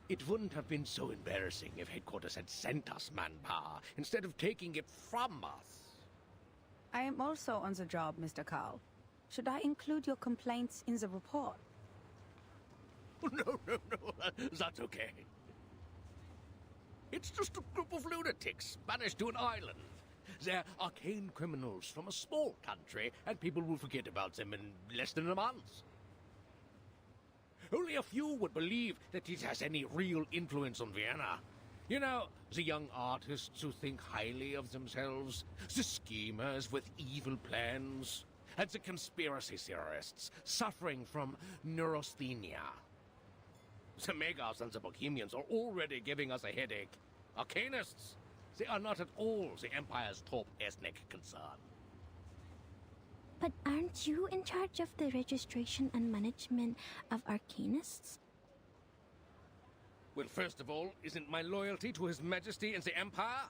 It wouldn't have been so embarrassing if headquarters had sent us manpower instead of taking it from us. I am also on the job, Mr. Carl. Should I include your complaints in the report? No, that's okay. It's just a group of lunatics banished to an island. They're arcane criminals from a small country, and people will forget about them in less than a month. Only a few would believe that it has any real influence on Vienna. You know, the young artists who think highly of themselves, the schemers with evil plans, and the conspiracy theorists suffering from neurasthenia. The Megars and the Bohemians are already giving us a headache. Arcanists, they are not at all the Empire's top ethnic concern. But aren't you in charge of the registration and management of Arcanists? Well, first of all, isn't my loyalty to His Majesty and the Empire?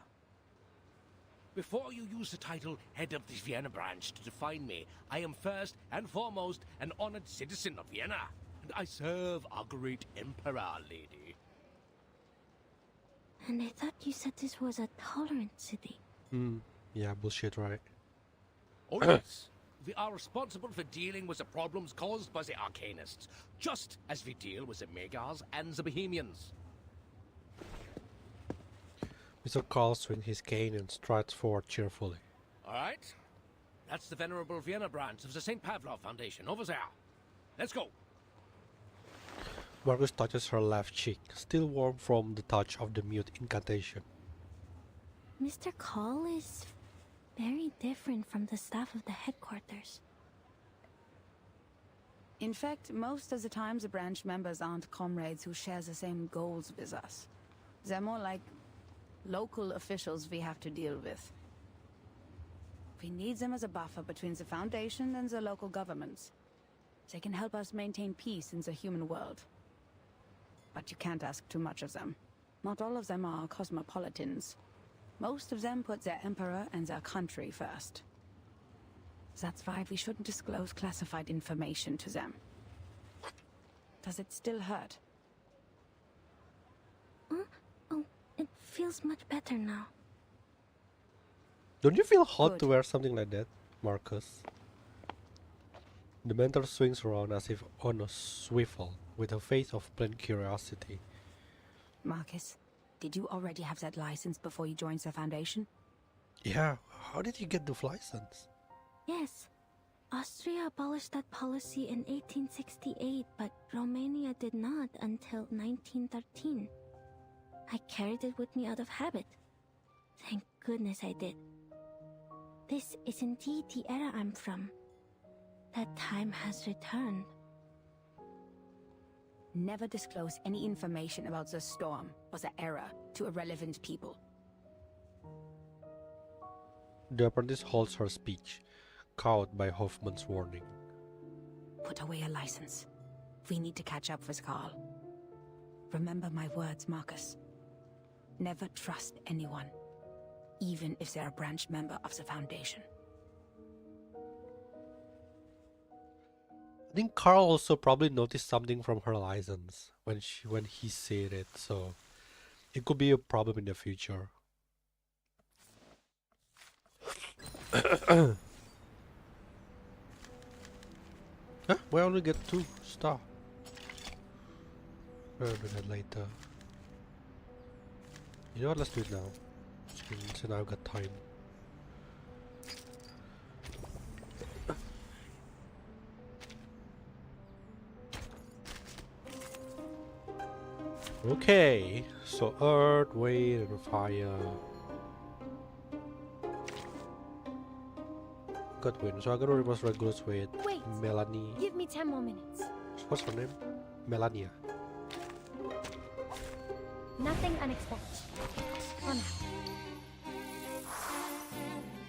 Before you use the title Head of the Vienna Branch to define me, I am first and foremost an honored citizen of Vienna, and I serve our great Emperor, lady. And I thought you said this was a tolerant city. Yeah, bullshit, right? Oh yes, we are responsible for dealing with the problems caused by the Arcanists, just as we deal with the Megars and the Bohemians. Mr. Carl swings his cane and strides forward cheerfully. All right, that's the venerable Vienna branch of the St. Pavlov Foundation over there. Let's go. Marcus touches her left cheek, still warm from the touch of the mute incantation. Mr. Call is very different from the staff of the headquarters. In fact, most of the time the branch members aren't comrades who share the same goals with us. They're more like local officials we have to deal with. We need them as a buffer between the Foundation and the local governments. They can help us maintain peace in the human world. But you can't ask too much of them. Not all of them are cosmopolitans. Most of them put their emperor and their country first. That's why we shouldn't disclose classified information to them. Does it still hurt? Oh, it feels much better now. Don't you feel hot Good. to wear something like that, Marcus? The mentor swings around as if on a swivel, with a face of plain curiosity. Marcus, Did you already have that license before you joined the Foundation? Yeah, how did you get the license? Yes. Austria abolished that policy in 1868, but Romania did not until 1913. I carried it with me out of habit. Thank goodness I did. This is indeed the era I'm from. That time has returned. Never disclose any information about the storm or the era to irrelevant people. The apprentice holds her speech, cowed by Hoffman's warning. Put away your license. We need to catch up with Carl. Remember my words, Marcus. Never trust anyone, even if they're a branch member of the Foundation. I think Carl also probably noticed something from her license when he said it, so it could be a problem in the future. Huh? We only get 2 stars. We'll do that later. You know what, let's do it now. So now I've got time. Okay, so earth, wind, and fire. Got wind, so I'm gonna reverse Regulus with Wait. Melanie. Give me 10 more minutes. What's her name? Melania. Nothing unexpected. On out.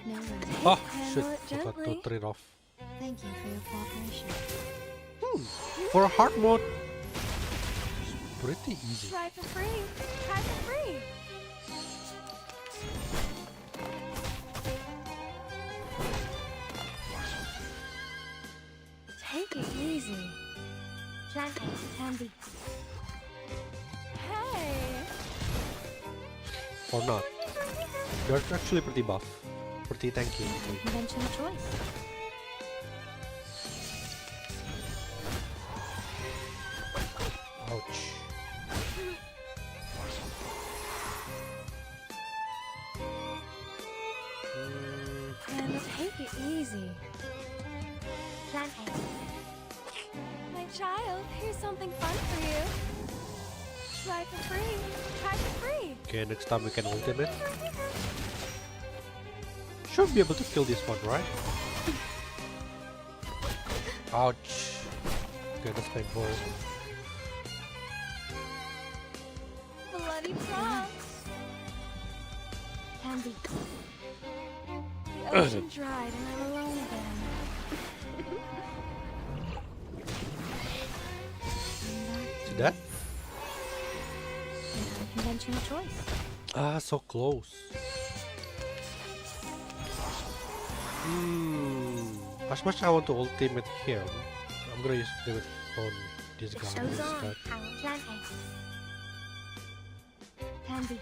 No worries. Oh Handle shit, it I forgot to gently. turn it off. Thank you for your cooperation. For a hard mode, it's pretty easy. Try for free. Try for free. Take it easy. Plant candy. Hey! Or not. You're actually pretty buff. Pretty tanky. Conventional choice. Ouch. And take it easy. Plant My child, here's something fun for you. Try for free. Try for free. Okay, next time we can ultimate. Should be able to kill this one, right? Ouch. Okay, that's painful. Bloody props. Candy. The ocean dried and I'm alone again. See that? Conventional choice. Ah, so close. As much as I want to ultimate him, I'm gonna use ultimate on this guy Show's on. instead. Plant Candy.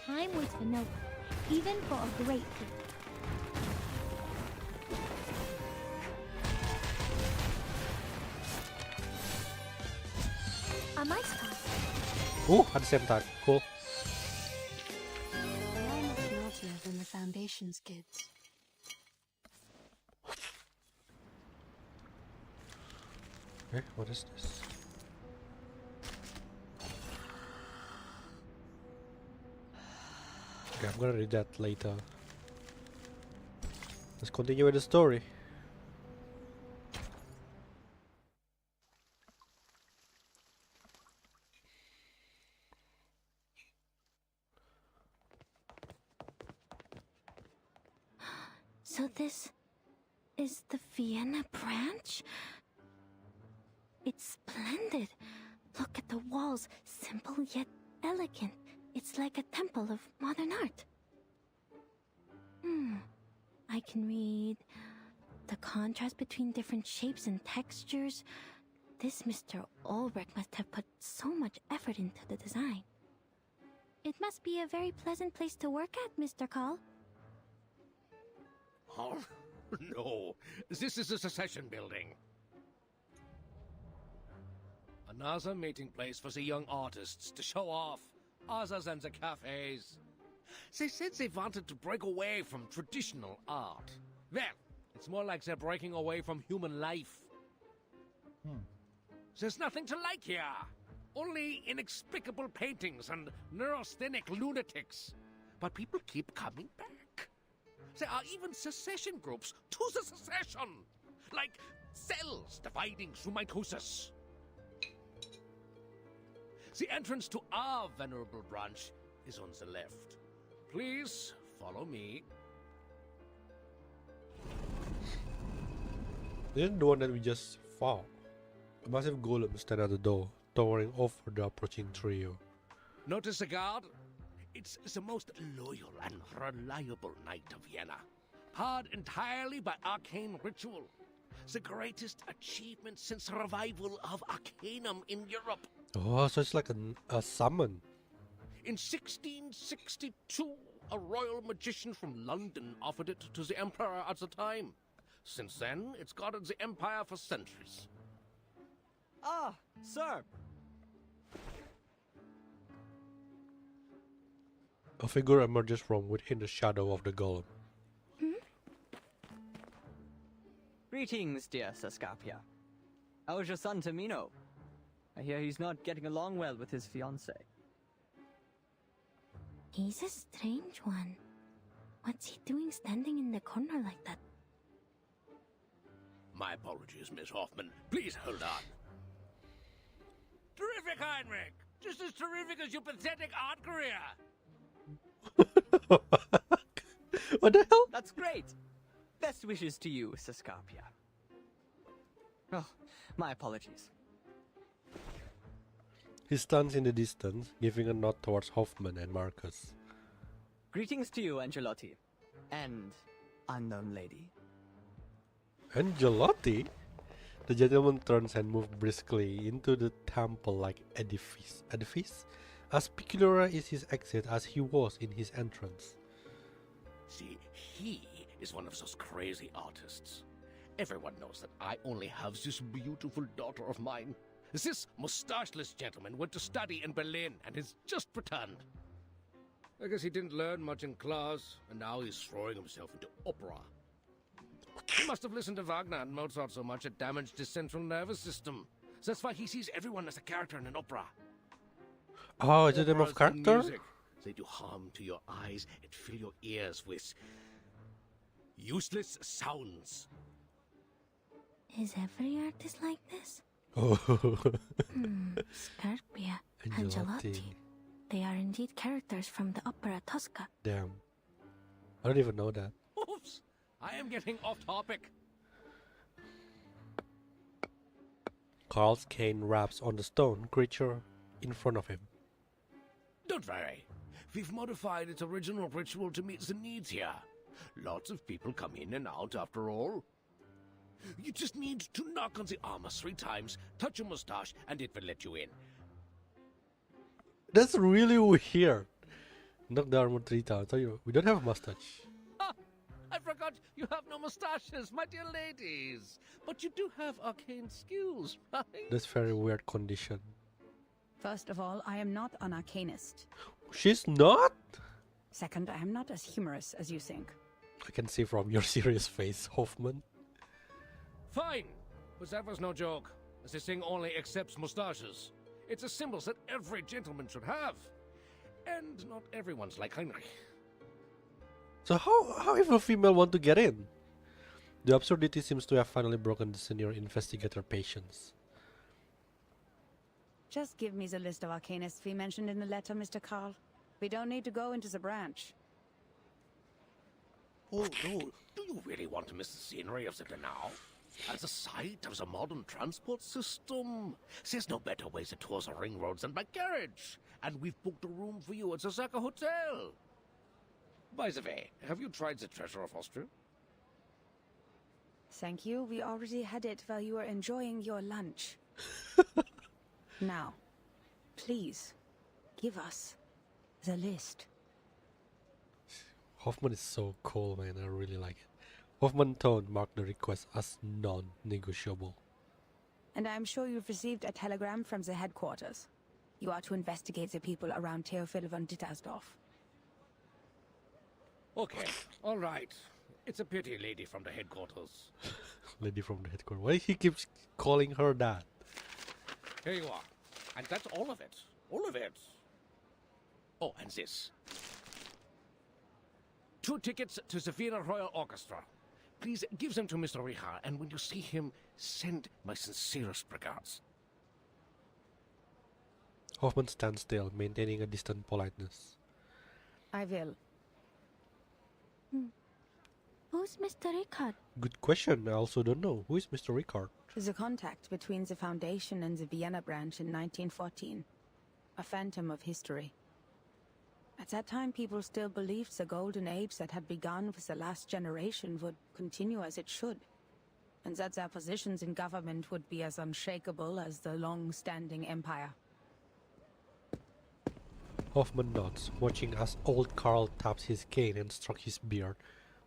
Time waits for no one, even for a great feat. A mice pie. Ooh, at the same time. Cool. You're much naughtier than the Foundation's kids. Okay, what is this? Okay, I'm gonna read that later. Let's continue with the story. So this is the Vienna branch? It's splendid. Look at the walls, simple yet elegant. It's like a temple of modern art. I can read the contrast between different shapes and textures. This Mr. Ulrich must have put so much effort into the design. It must be a very pleasant place to work at, Mr. Call. Oh, no. This is a secession building. A Another meeting place for the young artists to show off, other than the cafes. They said they wanted to break away from traditional art. Well, it's more like they're breaking away from human life. There's nothing to like here. Only inexplicable paintings and neurasthenic lunatics. But people keep coming back. There are even secession groups to the secession. Like cells dividing through mitosis. The entrance to our venerable branch is on the left. Please follow me. This is the one that we just fought. A massive golem stand at the door, towering over the approaching trio. Notice the guard? It's the most loyal and reliable knight of Vienna. Powered entirely by arcane ritual. The greatest achievement since the revival of Arcanum in Europe. Oh, so it's like a summon. In 1662, a royal magician from London offered it to the emperor at the time. Since then, it's guarded the empire for centuries. Ah, sir. A figure emerges from within the shadow of the golem. Greetings, dear Sascapia. How is your son Tamino? I hear he's not getting along well with his fiancée. He's a strange one. What's he doing standing in the corner like that? My apologies, Miss Hoffman. Please hold on. Terrific, Heinrich! Just as terrific as your pathetic art career! What the hell? That's great! Best wishes to you, Sascapia. Oh, my apologies. He stands in the distance, giving a nod towards Hoffman and Marcus. Greetings to you, Angelotti. And unknown lady. Angelotti? The gentleman turns and moves briskly into the temple-like edifice, as peculiar is his exit as he was in his entrance. See, he is one of those crazy artists. Everyone knows that I only have this beautiful daughter of mine. This mustacheless gentleman went to study in Berlin and has just returned. I guess he didn't learn much in class, and now he's throwing himself into opera. He must have listened to Wagner and Mozart so much it damaged his central nervous system. That's why he sees everyone as a character in an opera. Oh, is it them of character? Music. They do harm to your eyes and fill your ears with useless sounds. Is every artist like this? Oh. Scarpia, Angelotti. They are indeed characters from the opera Tosca. Damn. I don't even know that. Oops! I am getting off topic. Carl's cane raps on the stone creature in front of him. Don't worry. We've modified its original ritual to meet the needs here. Lots of people come in and out after all. You just need to knock on the armor 3 times, touch your mustache, and it will let you in. That's really weird. Knock the armor 3 times. We don't have a mustache. I forgot you have no mustaches, my dear ladies. But you do have arcane skills, right? That's very weird condition. First of all, I am not an arcanist. She's not? Second, I am not as humorous as you think. I can see from your serious face, Hoffman. Fine, but that was no joke, as this thing only accepts mustaches. It's a symbol that every gentleman should have. And not everyone's like Heinrich. So how if a female want to get in? The absurdity seems to have finally broken the senior investigator patience. Just give me the list of arcanists we mentioned in the letter, Mr. Carl. We don't need to go into the branch. Oh, no. Do you really want to miss the scenery of the canal? As a site of the modern transport system? There's no better way to tour the ring roads than by carriage. And we've booked a room for you at the Zaka Hotel. By the way, have you tried the treasure of Austria? Thank you. We already had it while you were enjoying your lunch. Now, please, give us the list. Hoffman is so cool, man. I really like it. Hoffman's tone marked the request as non-negotiable. And I'm sure you've received a telegram from the headquarters. You are to investigate the people around Theophil von Dittersdorf. Okay, all right. It's a pity lady from the headquarters. Lady from the headquarters. Why he keeps calling her that? Here you are. And that's all of it. All of it. Oh, and this. 2 tickets to the Vienna Royal Orchestra. Please give them to Mr. Richard, and when you see him, send my sincerest regards. Hoffman stands still, maintaining a distant politeness. I will. Who's Mr. Richard? Good question. I also don't know. Who is Mr. Richard? The contact between the Foundation and the Vienna branch in 1914. A phantom of history. At that time, people still believed the golden age that had begun with the last generation would continue as it should, and that their positions in government would be as unshakable as the long-standing empire. Hoffman nods, watching as old Carl taps his cane and strokes his beard,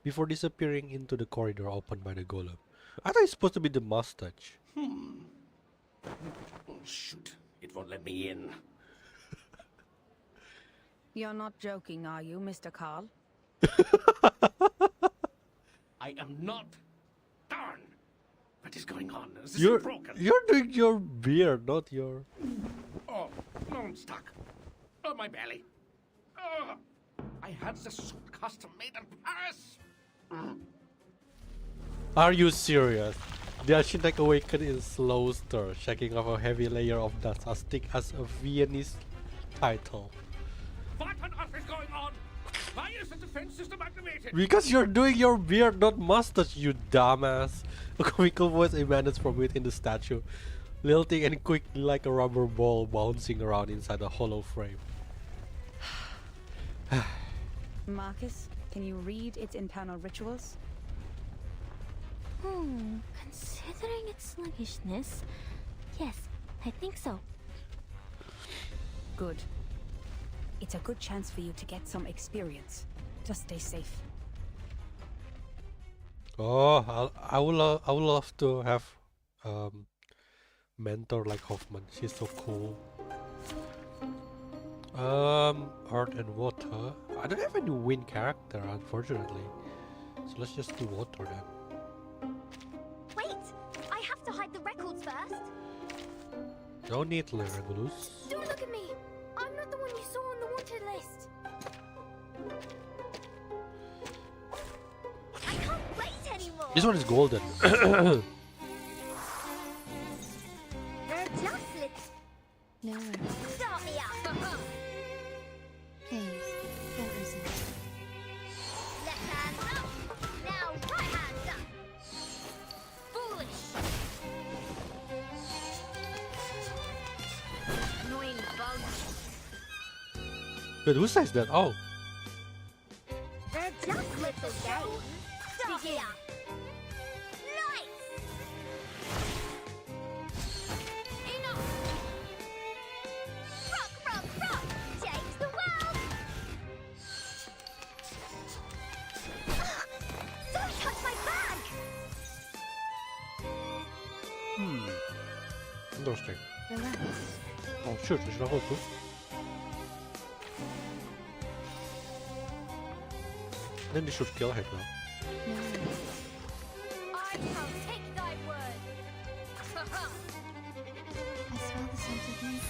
before disappearing into the corridor opened by the golem. I thought it's supposed to be the mustache. Oh, shoot. It won't let me in. You're not joking, are you, Mr. Carl? I am not. Darn! What is going on? Is this broken? You're doing your beard, not your... Oh, no, I'm stuck. Oh, my belly. Oh, I had this suit custom made in Paris. Are you serious? The architect awakened in slow stir, shaking off a heavy layer of dust as thick as a Viennese title. What on earth is going on? Why is the defense system activated? Because you're doing your beard, not mustache, you dumbass. A comical voice emanates from within the statue, lilting and quickly like a rubber ball bouncing around inside a hollow frame. Marcus, can you read its internal rituals? Considering its sluggishness, yes, I think so. Good. It's a good chance for you to get some experience. Just stay safe. Oh, I would love to have mentor like Hoffman. She's so cool. Earth and water. I don't have any wind character, unfortunately. So let's just do water then. Wait! I have to hide the records first! No need, Regulus. Don't look at me! I'm not the one you saw on the wanted list! I can't wait anymore! This one is golden. They're just No. Start me up! Please, don't listen. Left hand up! Now right hand up! Foolish! Annoying bugs! But who says that? Oh. They're just little games! Start me up! Nice! Enough! Rock! Change the world! Don't touch my bag! Interesting. Relax. Oh shoot, I should have hold too. Then they should kill him now. No. I shall take thy word! I smell the scent of mayhem.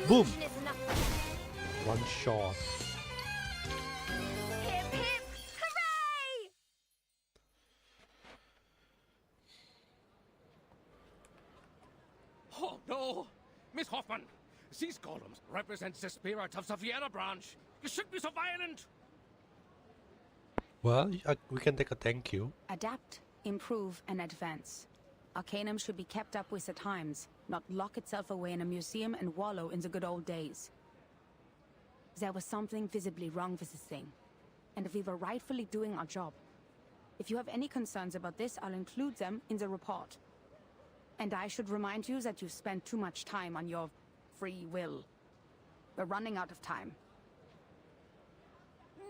Boom! Illusion is enough. One shot. Hip hip hooray! Oh, no! Miss Hoffman, these columns represent the spirit of the Vienna branch. You shouldn't be so violent! Well, we can take a thank you. Adapt, improve, and advance. Arcanum should be kept up with the times, not lock itself away in a museum and wallow in the good old days. There was something visibly wrong with this thing, and we were rightfully doing our job. If you have any concerns about this, I'll include them in the report. And I should remind you that you spent too much time on your free will. We're running out of time.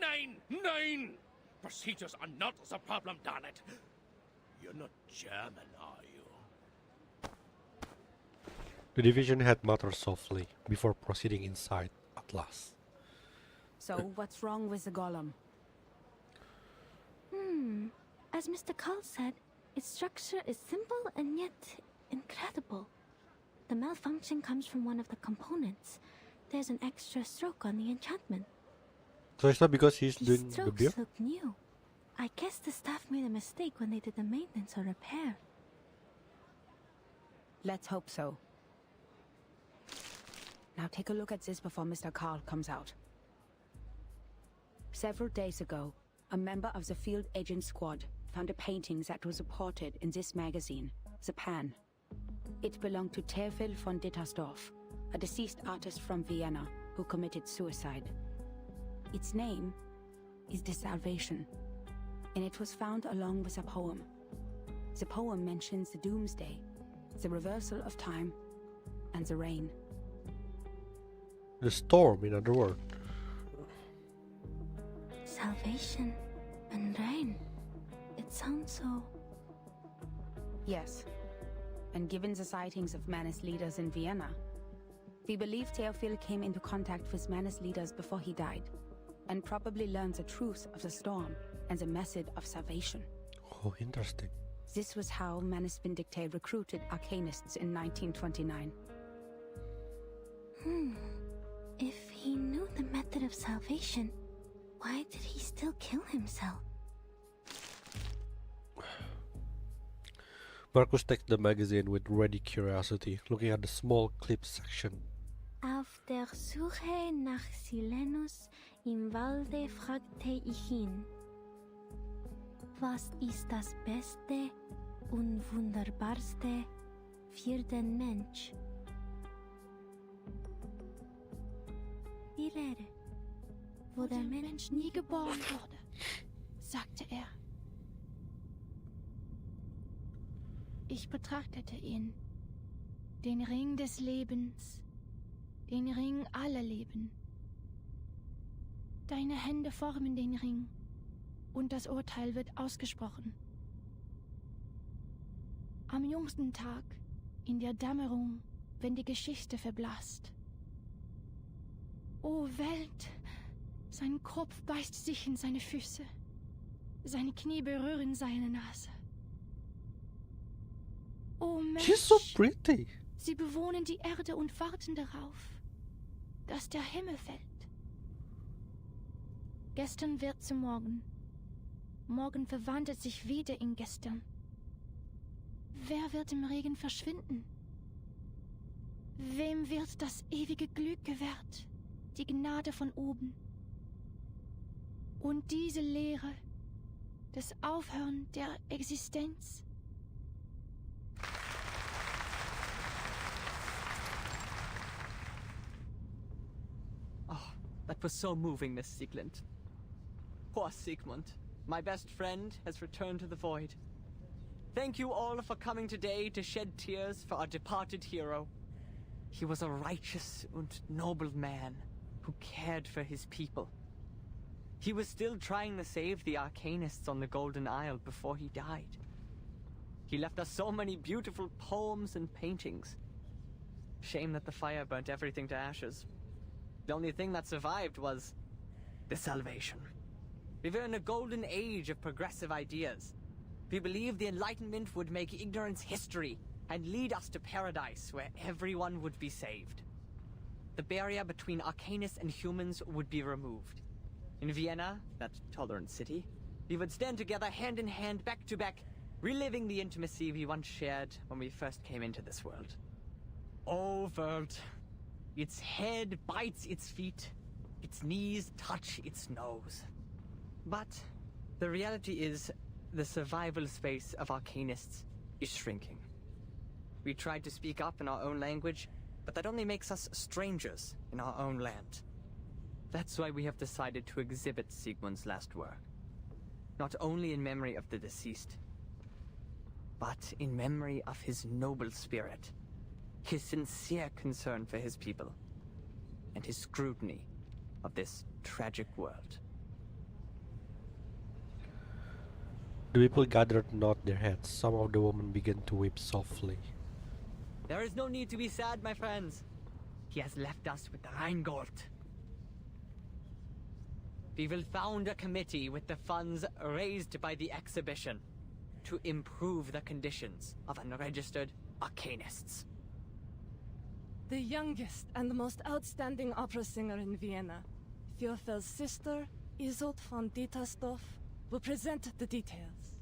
Nine! Procedures are not the problem, darn it. You're not German, are you? The division head muttered softly before proceeding inside at last. So, what's wrong with the golem? As Mr. Carl said, its structure is simple and yet incredible. The malfunction comes from one of the components. There's an extra stroke on the enchantment. So it's not because he's These doing the strokes beer? look new. I guess the staff made a mistake when they did the maintenance or repair. Let's hope so. Now take a look at this before Mr. Carl comes out. Several days ago, a member of the field agent squad found a painting that was reported in this magazine, The Pan. It belonged to Teofil von Dittersdorf, a deceased artist from Vienna who committed suicide. Its name is The Salvation, and it was found along with a poem. The poem mentions the doomsday, the reversal of time, and the rain. The storm, in other words. Salvation and rain. It sounds so... Yes. And given the sightings of Manus leaders in Vienna, we believe Teofil came into contact with Manus leaders before he died, and probably learned the truth of the storm and the method of salvation. Oh, interesting. This was how Manus Vindicte recruited Arcanists in 1929. If he knew the method of salvation, why did he still kill himself? Marcus takes the magazine with ready curiosity, looking at the small clip section. Auf der Suche nach Silenus im Walde fragte ich ihn. Was ist das Beste und Wunderbarste für den Mensch? Die Lehre, wo der Mensch nie geboren wurde, sagte er. Ich betrachtete ihn, den Ring des Lebens, den Ring aller Leben. Deine Hände formen den Ring und das Urteil wird ausgesprochen. Am jüngsten Tag, in der Dämmerung, wenn die Geschichte verblasst. O Welt, sein Kopf beißt sich in seine Füße, seine Knie berühren seine Nase. Oh Mensch, she's so pretty. Sie bewohnen die Erde und warten darauf, dass der Himmel fällt. Gestern wird zu morgen. Morgen verwandelt sich wieder in gestern. Wer wird im Regen verschwinden? Wem wird das ewige Glück gewährt, die Gnade von oben? Und diese Lehre, das Aufhören der Existenz? Oh, that was so moving, Miss Siegland. Poor Sigmund, my best friend, has returned to the void. Thank you all for coming today to shed tears for our departed hero. He was a righteous and noble man who cared for his people. He was still trying to save the Arcanists on the Golden Isle before he died. He left us so many beautiful poems and paintings. Shame that the fire burnt everything to ashes. The only thing that survived was the Salvation. We were in a golden age of progressive ideas. We believed the Enlightenment would make ignorance history and lead us to paradise where everyone would be saved. The barrier between Arcanists and humans would be removed. In Vienna, that tolerant city, we would stand together hand in hand, back to back, reliving the intimacy we once shared when we first came into this world. Oh, world. Its head bites its feet, its knees touch its nose. But the reality is, the survival space of Arcanists is shrinking. We tried to speak up in our own language, but that only makes us strangers in our own land. That's why we have decided to exhibit Sigmund's last work. Not only in memory of the deceased, but in memory of his noble spirit, his sincere concern for his people, and his scrutiny of this tragic world. The people gathered nod their heads. Some of the women began to weep softly. There is no need to be sad, my friends. He has left us with the Rheingold. We will found a committee with the funds raised by the exhibition to improve the conditions of unregistered arcanists. The youngest and the most outstanding opera singer in Vienna, Theophel's sister, Isolde von Dietersdorf, will present the details.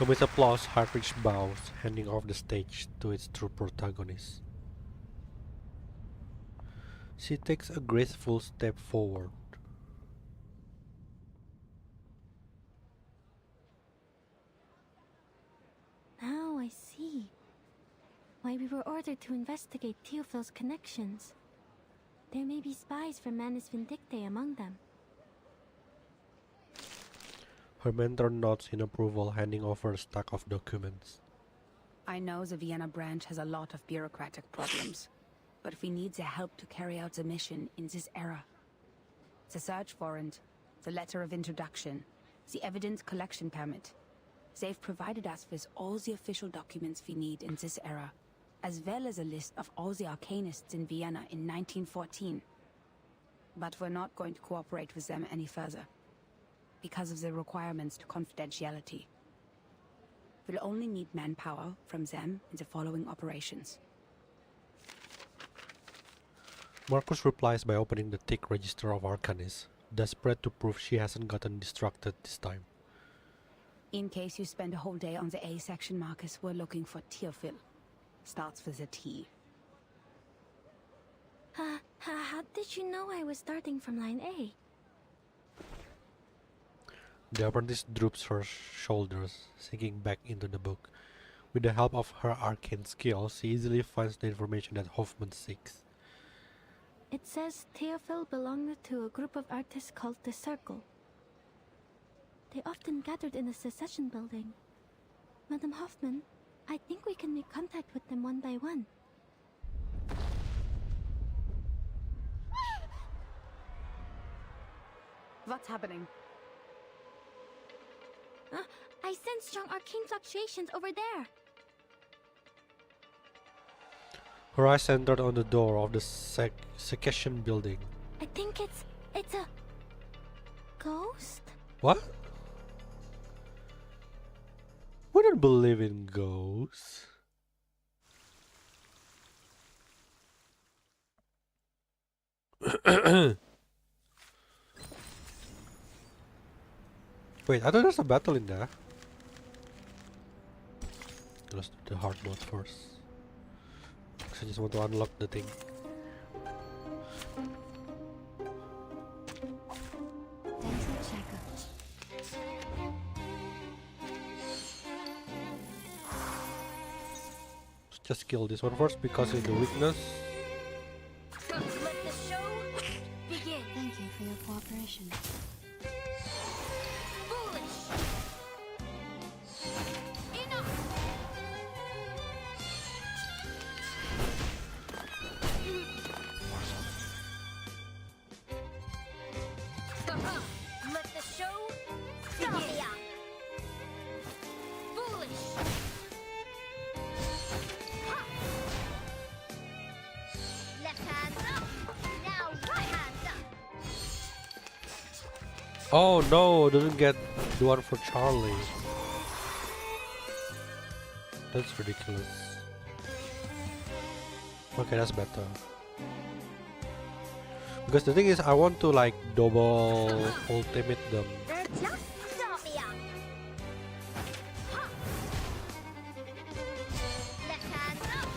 Amidst applause, Hartwig bows, handing off the stage to its true protagonist. She takes a graceful step forward. Now I see why we were ordered to investigate Theophel's connections. There may be spies from Manus Vindictae among them. Her mentor nods in approval, handing over a stack of documents. I know the Vienna branch has a lot of bureaucratic problems, but we need the help to carry out the mission in this era. The search warrant, the letter of introduction, the evidence collection permit. They've provided us with all the official documents we need in this era, as well as a list of all the arcanists in Vienna in 1914. But we're not going to cooperate with them any further, because of the requirements to confidentiality. We'll only need manpower from them in the following operations. Marcus replies by opening the thick register of Arcanists, desperate to prove she hasn't gotten distracted this time. In case you spend a whole day on the A section, Marcus, we're looking for Theophil. Starts with a T. How did you know I was starting from line A? The apprentice droops her shoulders, sinking back into the book. With the help of her arcane skills, she easily finds the information that Hoffman seeks. It says Theophil belonged to a group of artists called the Circle. They often gathered in the Secession building. Madam Hoffman, I think we can make contact with them one by one. What's happening? I sense strong arcane fluctuations over there. Her eyes centered on the door of the Secession building. I think it's a ghost? What? We don't believe in ghosts. Wait, I thought there's a battle in there. Let's do the hard mode first. I just want to unlock the thing. Just kill this one first because it's the weakness. Let the show begin. Thank you for your cooperation. Foolish. Enough. Let the show begin. Foolish. Left hand up. Now right hand up. Oh no, didn't get the one for Charlie. That's ridiculous. Okay, that's better. Because the thing is, I want to like double ultimate them. They're just Sophia. Left hand up.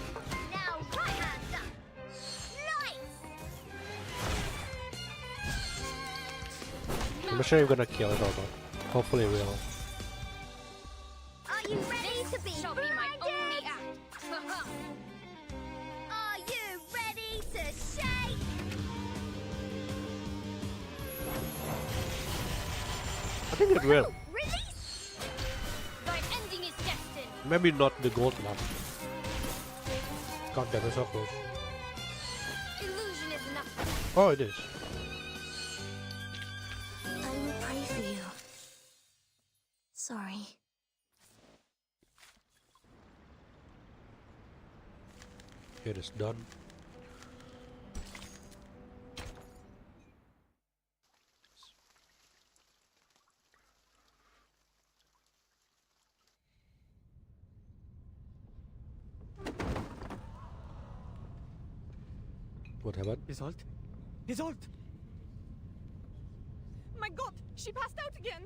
Now right hand up. Nice. I'm not sure I'm gonna kill it or not. Hopefully, I will. Are you ready to be shall be my only act. Are you ready to shake? I think it will. Release. Thy ending is destined. Maybe not the gold one. God damn, it's so close. Illusion is nothing. Oh, it is. I will pray for you. Sorry. It is done. What happened? Isolde? Isolde! My god, she passed out again!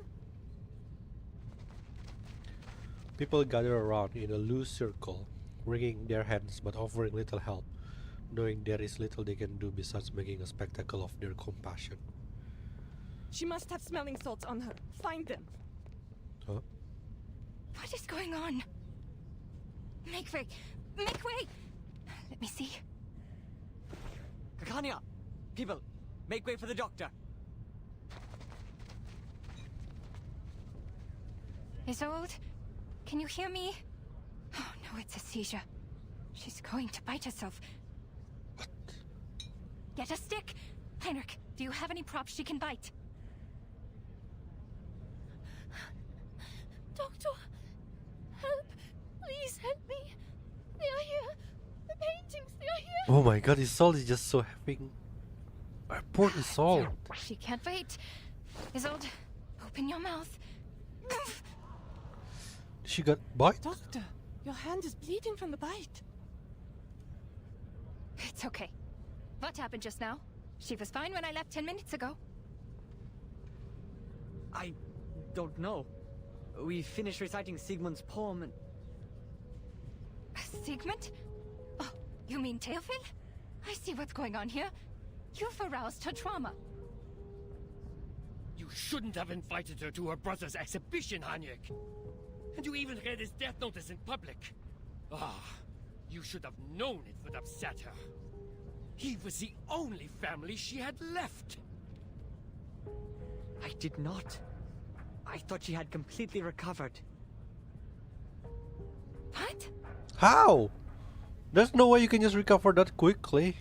People gather around in a loose circle, wringing their hands but offering little help, knowing there is little they can do besides making a spectacle of their compassion. She must have smelling salts on her. Find them. Huh? What is going on? Make way! Make way! Let me see. Kakania! People, make way for the doctor! Isolde? Can you hear me? Oh no, it's a seizure. She's going to bite herself. What? Get a stick! Heinrich, do you have any props she can bite? Doctor, help! Please help me! They are here! The paintings, they are here! Oh my god, Isolde is just so having... Poor Isolde. She can't wait. Isolde, open your mouth. She got bite? Doctor, your hand is bleeding from the bite. It's okay. What happened just now? She was fine when I left 10 minutes ago. I don't know. We finished reciting Sigmund's poem and... Sigmund? Oh, you mean Theophil? I see what's going on here. You've aroused her trauma. You shouldn't have invited her to her brother's exhibition, Heinrich. And you even read his death notice in public. Ah, you should have known it would upset her. He was the only family she had left. I did not. I thought she had completely recovered. What? How? There's no way you can just recover that quickly.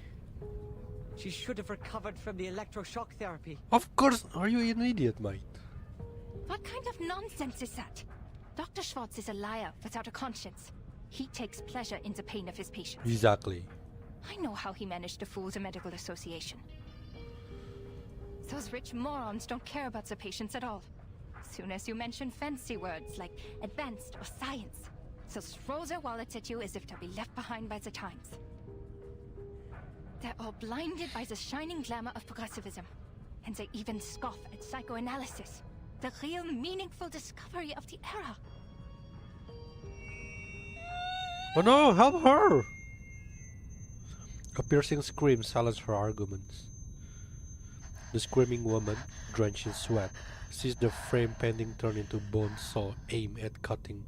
She should have recovered from the electroshock therapy. Of course, are you an idiot, mate? What kind of nonsense is that? Dr. Schwartz is a liar without a conscience. He takes pleasure in the pain of his patients. Exactly. I know how he managed to fool the medical association. Those rich morons don't care about the patients at all. As soon as you mention fancy words like advanced or science, they'll throw their wallets at you as if they'll be left behind by the times. They're all blinded by the shining glamour of progressivism. And they even scoff at psychoanalysis, the real meaningful discovery of the era. Oh no, help her! A piercing scream silenced her arguments. The screaming woman, drenched in sweat, sees the frame painting turn into bone saw aim at cutting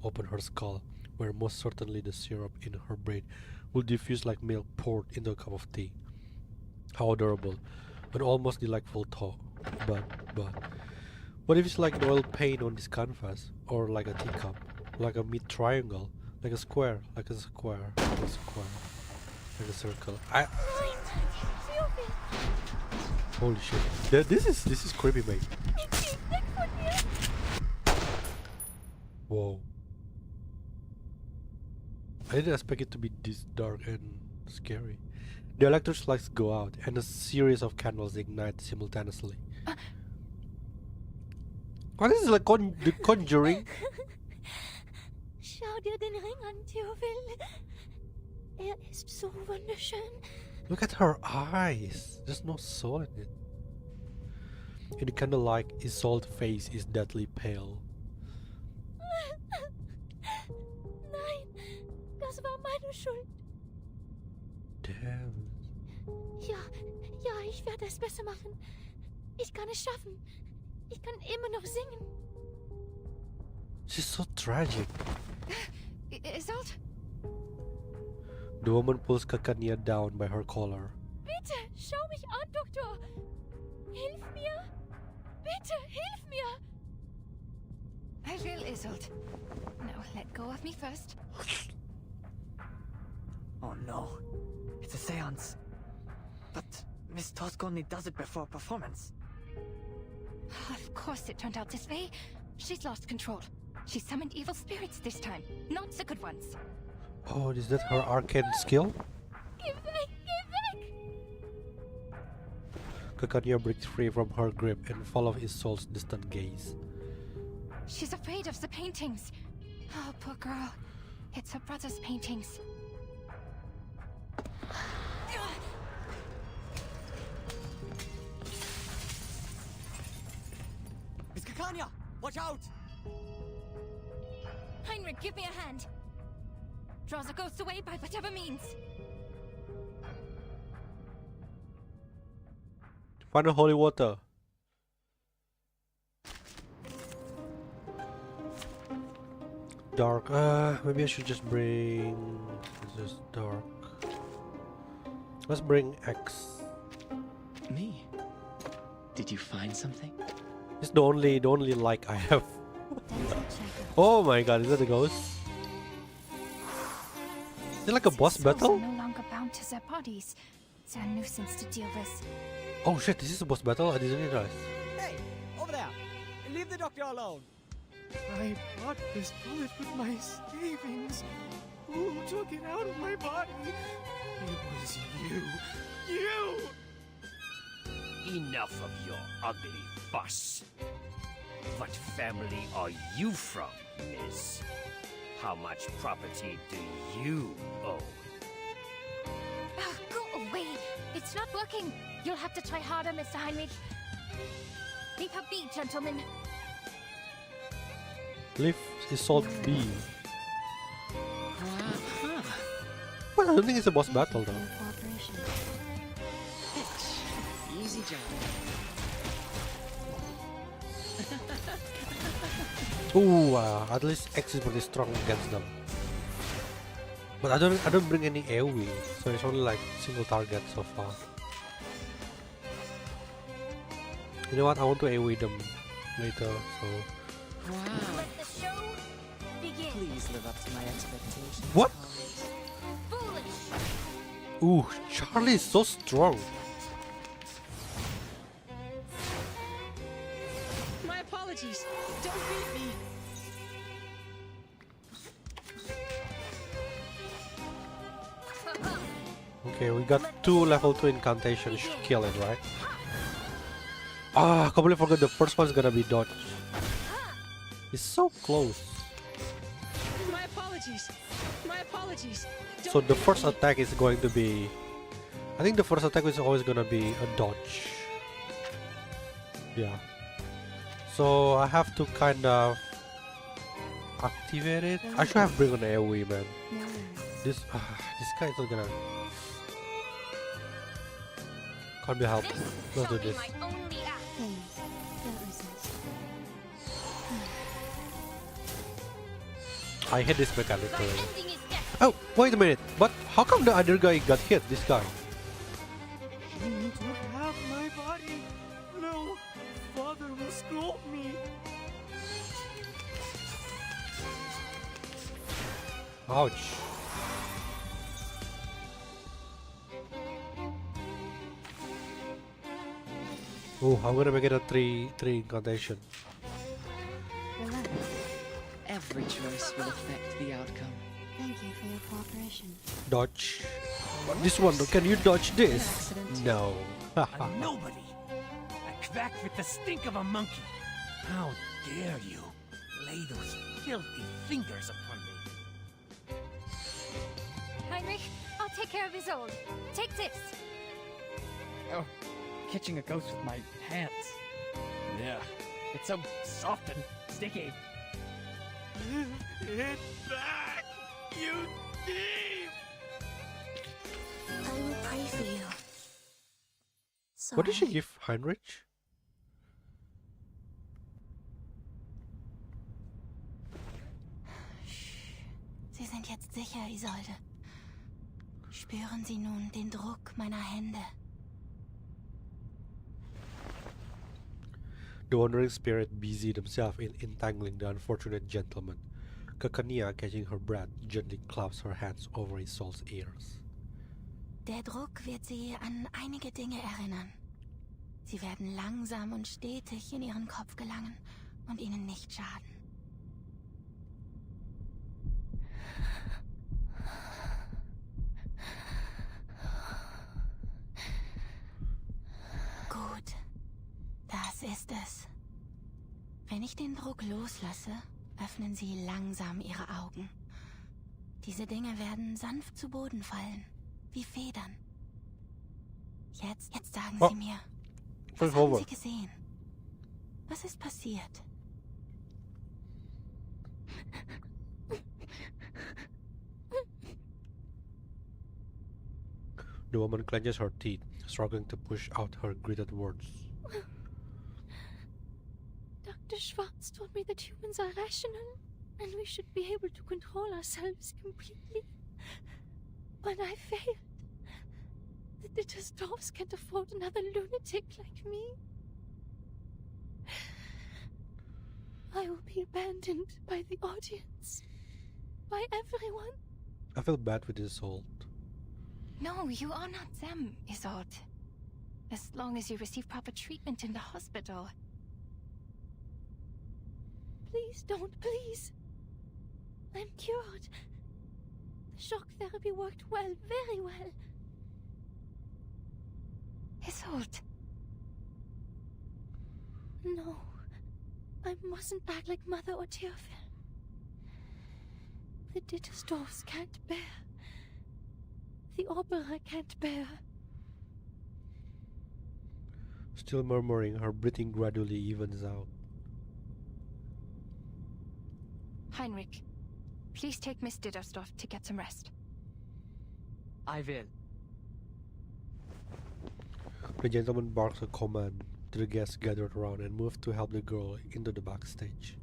open her skull, where most certainly the syrup in her brain will diffuse like milk poured into a cup of tea. How adorable, an almost delightful thought. But, what if it's like an oil paint on this canvas? Or like a teacup? Like a mid triangle? Like a square? Like a square? Like a square? Like a circle? Holy shit. This is creepy, mate. Whoa. I didn't expect it to be this dark and scary. The electric lights go out and a series of candles ignite simultaneously. What is it, like The Conjuring? Schau dir den Ring an, Theophil. Ist so wunderschön. Look at her eyes. There's no soul in it. In the candlelight, Isolde's face is deathly pale. Nein, das war meine Schuld. Damn. Ja, ich werde es besser machen. Ich kann es schaffen. Ich kann immer noch singen. She's so tragic. Isolde? The woman pulls Kakania down by her collar. Bitte, schau mich an, Doktor. Hilf mir. Bitte, hilf mir. I will, Isolde. Now let go of me first. Oh no. It's a seance. But Miss Tosk only does it before a performance. Of course it turned out this way. She's lost control. She summoned evil spirits this time, not the good ones. Oh, is that her arcane skill? Kakanya breaks free from her grip and follows Isolde's distant gaze. She's afraid of the paintings. Oh, poor girl. It's her brother's paintings. Miss Kakanya! Watch out! Heinrich, give me a hand. Draw the ghost away by whatever means. Find a holy water. Dark. Maybe I should just bring. This is dark. Let's bring X. Me? Did you find something? It's the only like I have. Oh my god, is that a ghost? Is it like a boss battle? No longer bound to their bodies. They're a nuisance to deal with. Oh shit, this is a boss battle? I didn't realize. Hey! Over there! Leave the doctor alone! I bought this bullet with my savings. Who took it out of my body? It was you. You! Enough of your ugly fuss. What family are you from, miss? How much property do you own? Go away! It's not working! You'll have to try harder, Mr. Heinrich. Leave her be, gentlemen. Leave Isolde be. Well, I don't think it's a boss battle though. Easy job. Ooh, at least X is pretty strong against them. But I don't bring any AoE, so it's only like single target so far. You know what? I want to AoE them later, so. Let the show begin. Please live up to my expectations. What? Foolish. Ooh, Charlie is so strong. My apologies. Don't beat me. Okay, we got 2 level 2 incantations. Should kill it, right? Ah, I completely forgot the first one's gonna be dodge. It's so close. My apologies. My apologies. So the first attack is going to be... I think the first attack is always gonna be a dodge. Yeah. So I have to kind of activate it. I should have bring on AoE, man. This guy is not gonna... Can't be helped. Let's do this. I hate this mechanic already. Oh, wait a minute. But how come the other guy got hit? This guy. You took half my body. No, Father will scold me. Ouch. Oh, I'm gonna make it a 3 incantation. Relax. Every choice will affect the outcome. Thank you for your cooperation. Dodge. This one, can you dodge this? No. A nobody. A quack with the stink of a monkey. How dare you lay those filthy fingers upon me? Heinrich, I'll take care of Isolde. Take this. Oh, catching a ghost with my hands. Yeah, it's so soft and sticky. Give it back, you thief! I will pray for you. What did she give Heinrich? Sie sind jetzt sicher, Isolde. Spüren Sie nun den Druck meiner Hände. The wandering spirit busy themselves in entangling the unfortunate gentleman. Kakania, catching her breath, gently claps her hands over Isolde's ears. Der Druck wird Sie an einige Dinge erinnern. Sie werden langsam und stetig in Ihren Kopf gelangen und Ihnen nicht schaden. Gut. ist es. Wenn ich den Druck loslasse, öffnen sie langsam ihre Augen. Diese Dinge werden sanft zu Boden fallen, wie Federn. Jetzt sagen Sie mir, was haben Sie gesehen? Was ist passiert? The woman clenches her teeth, struggling to push out her gritted words. Dr. Schwartz told me that humans are rational, and we should be able to control ourselves completely. But I failed. The Dittersdorfs can't afford another lunatic like me. I will be abandoned by the audience. By everyone. I feel bad with Isolde. No, you are not them, Isolde. As long as you receive proper treatment in the hospital. Please don't, please. I'm cured. The shock therapy worked well, very well. Isolde. No. I mustn't act like Mother or Teofil. The Dittersdorfs can't bear. The opera can't bear. Still murmuring, her breathing gradually evens out. Heinrich, please take Miss Dittersdorf to get some rest. I will. The gentleman barks a command to the guests gathered around and moves to help the girl into the backstage.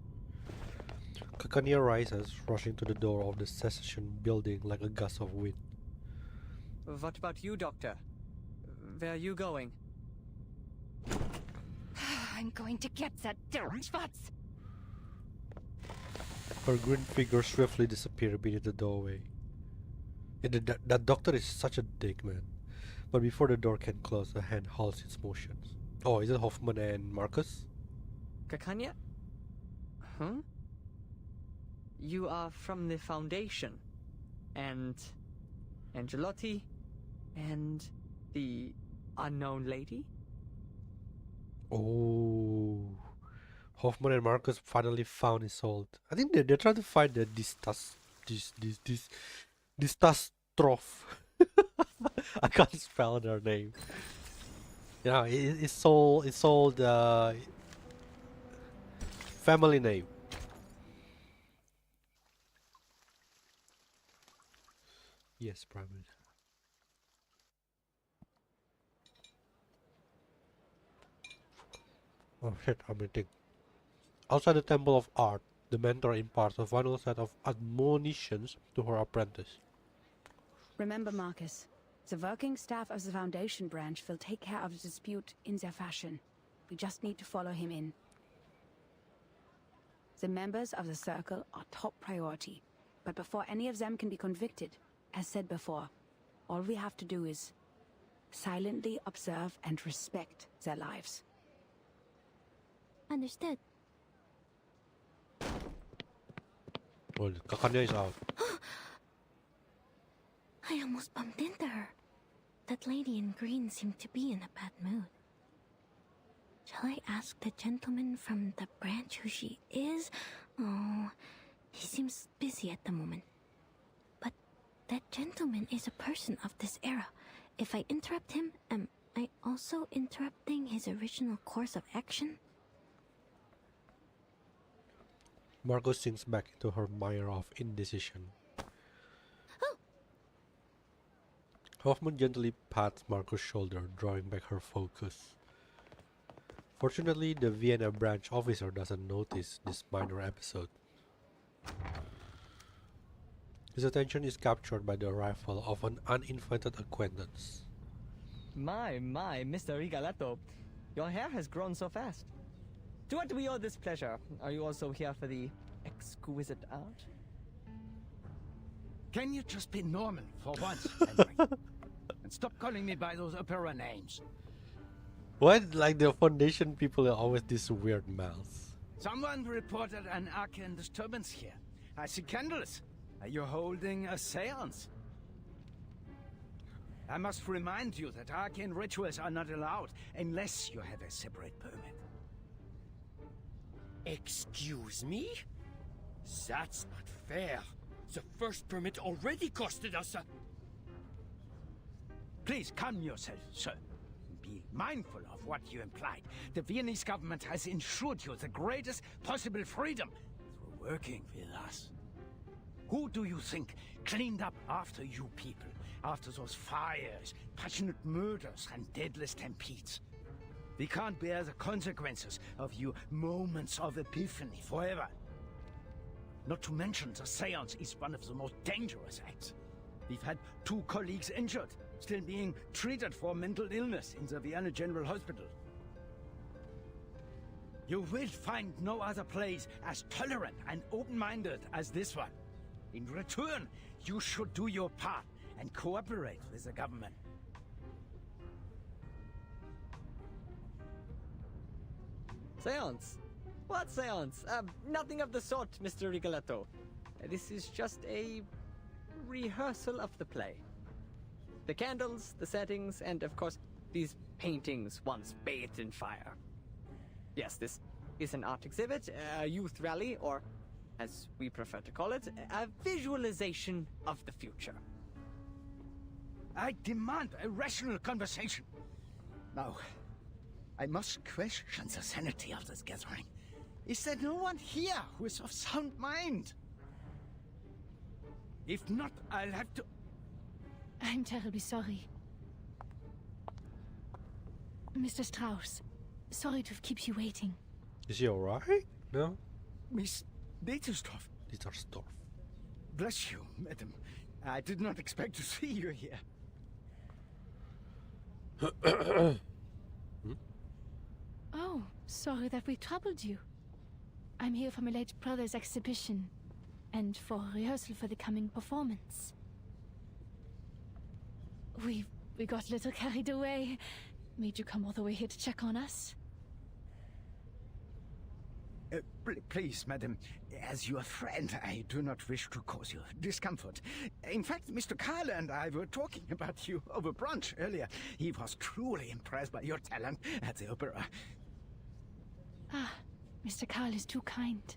Kakania rises, rushing to the door of the secession building like a gust of wind. What about you, Doctor? Where are you going? I'm going to get that Schwartz. Her green figure swiftly disappears beneath the doorway. That doctor is such a dick, man. But before the door can close, a hand halts its motions. Oh, is it Hoffman and Marcus? Kakanya? Huh? You are from the Foundation. And Angelotti. And the unknown lady? Oh. Hoffman and Marcus finally found Isolde. I think they're trying to find the Distastrof. I can't spell their name. Yeah, Isolde family name. Yes, Prime Minister. Oh shit, I'm eating. Outside the Temple of Art, the mentor imparts a final set of admonitions to her apprentice. Remember, Marcus, the working staff of the Foundation branch will take care of the dispute in their fashion. We just need to follow him in. The members of the Circle are top priority, but before any of them can be convicted, as said before, all we have to do is silently observe and respect their lives. Understood. Well, Kakanya is out. I almost bumped into her. That lady in green seemed to be in a bad mood. Shall I ask the gentleman from the branch who she is? Oh, he seems busy at the moment. But that gentleman is a person of this era. If I interrupt him, am I also interrupting his original course of action? Marcus sinks back into her mire of indecision. Oh. Hoffman gently pats Marcus' shoulder, drawing back her focus. Fortunately, the Vienna branch officer doesn't notice this minor episode. His attention is captured by the arrival of an uninvited acquaintance. My, Mr. Rigalato. Your hair has grown so fast. To what do we owe this pleasure? Are you also here for the exquisite art? Can you just be normal for once, Henry? And stop calling me by those opera names. Why, like the Foundation people are always these weird mouths? Someone reported an arcane disturbance here. I see candles. Are you holding a seance? I must remind you that arcane rituals are not allowed unless you have a separate permit. Excuse me? That's not fair. The first permit already costed us a... Please calm yourself, sir. Be mindful of what you implied. The Viennese government has ensured you the greatest possible freedom through working with us. Who do you think cleaned up after you people? After those fires, passionate murders, and deadly stampedes? We can't bear the consequences of your moments of epiphany forever. Not to mention the seance is one of the most dangerous acts. We've had 2 colleagues injured, still being treated for mental illness in the Vienna General Hospital. You will find no other place as tolerant and open-minded as this one. In return, you should do your part and cooperate with the government. Seance? What seance? Nothing of the sort, Mr. Rigoletto. This is just a rehearsal of the play. The candles, the settings, and of course, these paintings once bathed in fire. Yes, this is an art exhibit, a youth rally, or, as we prefer to call it, a visualization of the future. I demand a rational conversation. Now, I must question the sanity of this gathering. Is there no one here who is of sound mind? If not, I'll have to... I'm terribly sorry. Mr. Strauss, sorry to keep you waiting. Is he alright? No? Miss Dieterstorff. Dieterstorff. Bless you, madam. I did not expect to see you here. Oh, sorry that we troubled you. I'm here for my late brother's exhibition, and for rehearsal for the coming performance. We got a little carried away. Made you come all the way here to check on us. Please, madam, as your friend, I do not wish to cause you discomfort. In fact, Mr. Karl and I were talking about you over brunch earlier. He was truly impressed by your talent at the opera. Ah, Mr. Karl is too kind.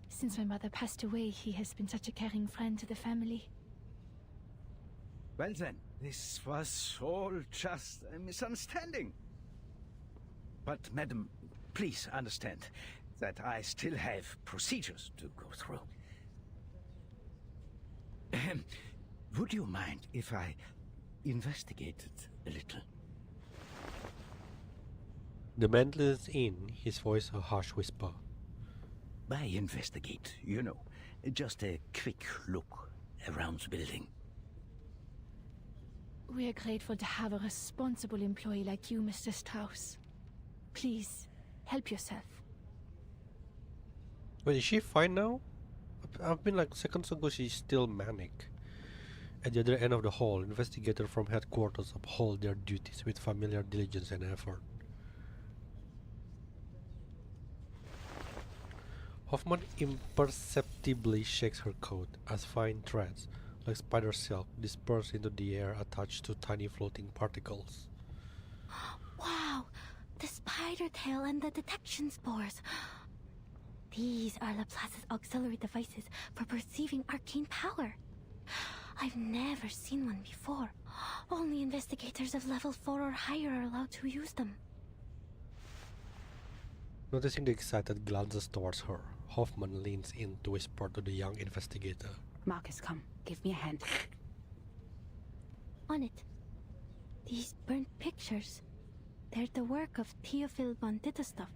Since my mother passed away, he has been such a caring friend to the family. Well then, this was all just a misunderstanding. But, madam, please understand that I still have procedures to go through. Would you mind if I investigated a little? The man leans in, his voice a harsh whisper. By investigate, you know, just a quick look around the building. We are grateful to have a responsible employee like you, Mr. Strauss. Please, help yourself. Wait, is she fine now? I've been like seconds ago she's still manic. At the other end of the hall, investigators from headquarters uphold their duties with familiar diligence and effort. Hoffman imperceptibly shakes her coat as fine threads, like spider silk, disperse into the air attached to tiny floating particles. Wow! The spider tail and the detection spores! These are Laplace's auxiliary devices for perceiving arcane power. I've never seen one before. Only investigators of level 4 or higher are allowed to use them. Noticing the excited glances towards her, Hoffman leans in to whisper to the young investigator. Marcus, come. Give me a hand. On it. These burnt pictures. They're the work of Theophil von Ditterstoff.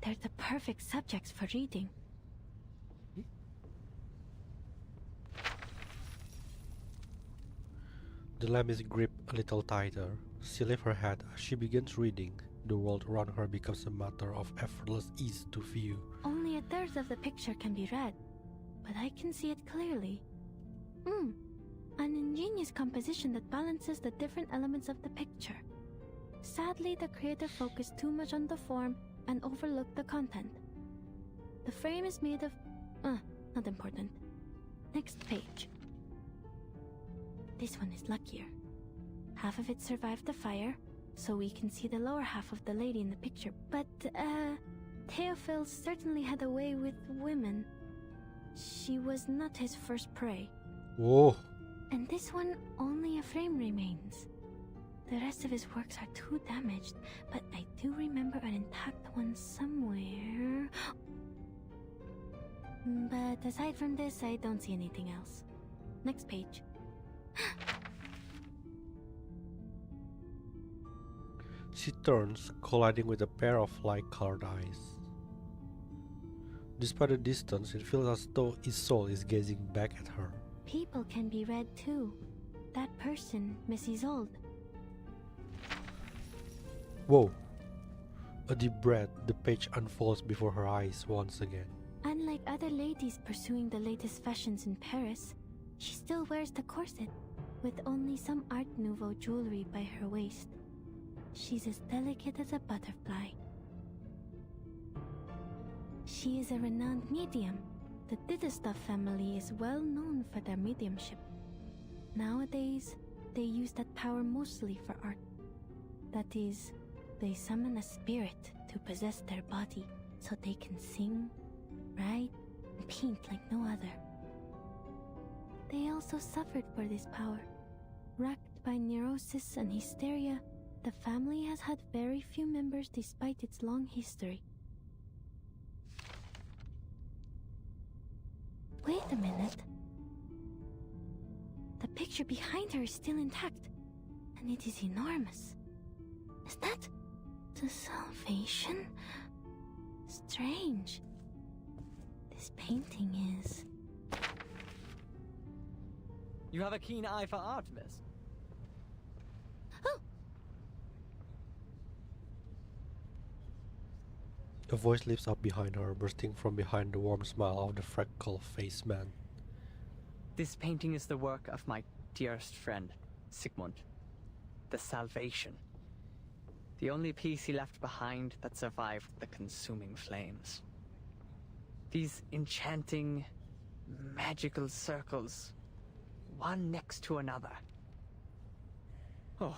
They're the perfect subjects for reading. The lamp is gripped a little tighter. She lifts her head as she begins reading. The world around her becomes a matter of effortless ease to view. Only a third of the picture can be read, but I can see it clearly. An ingenious composition that balances the different elements of the picture. Sadly, the creator focused too much on the form and overlooked the content. The frame is made of... not important. Next page. This one is luckier. Half of it survived the fire, so we can see the lower half of the lady in the picture. But, Theophil certainly had a way with women. She was not his first prey. Whoa. And this one, only a frame remains. The rest of his works are too damaged, but I do remember an intact one somewhere. But aside from this, I don't see anything else. Next page. She turns, colliding with a pair of light-colored eyes. Despite the distance, it feels as though his soul is gazing back at her. People can be read too. That person, Miss Isolde. Whoa. A deep breath, the page unfolds before her eyes once again. Unlike other ladies pursuing the latest fashions in Paris, she still wears the corset, with only some Art Nouveau jewelry by her waist. She's as delicate as a butterfly. She is a renowned medium. The Dittestaff family is well known for their mediumship. Nowadays, they use that power mostly for art. That is, they summon a spirit to possess their body so they can sing, write, and paint like no other. They also suffered for this power. Racked by neurosis and hysteria, the family has had very few members despite its long history. Wait a minute. The picture behind her is still intact, and it is enormous. Is that the Salvation? Strange. This painting is... You have a keen eye for art, miss. Oh! A voice lifts up behind her, bursting from behind the warm smile of the freckle-faced man. This painting is the work of my dearest friend, Sigmund. The Salvation. The only piece he left behind that survived the consuming flames. These enchanting, magical circles, one next to another. Oh,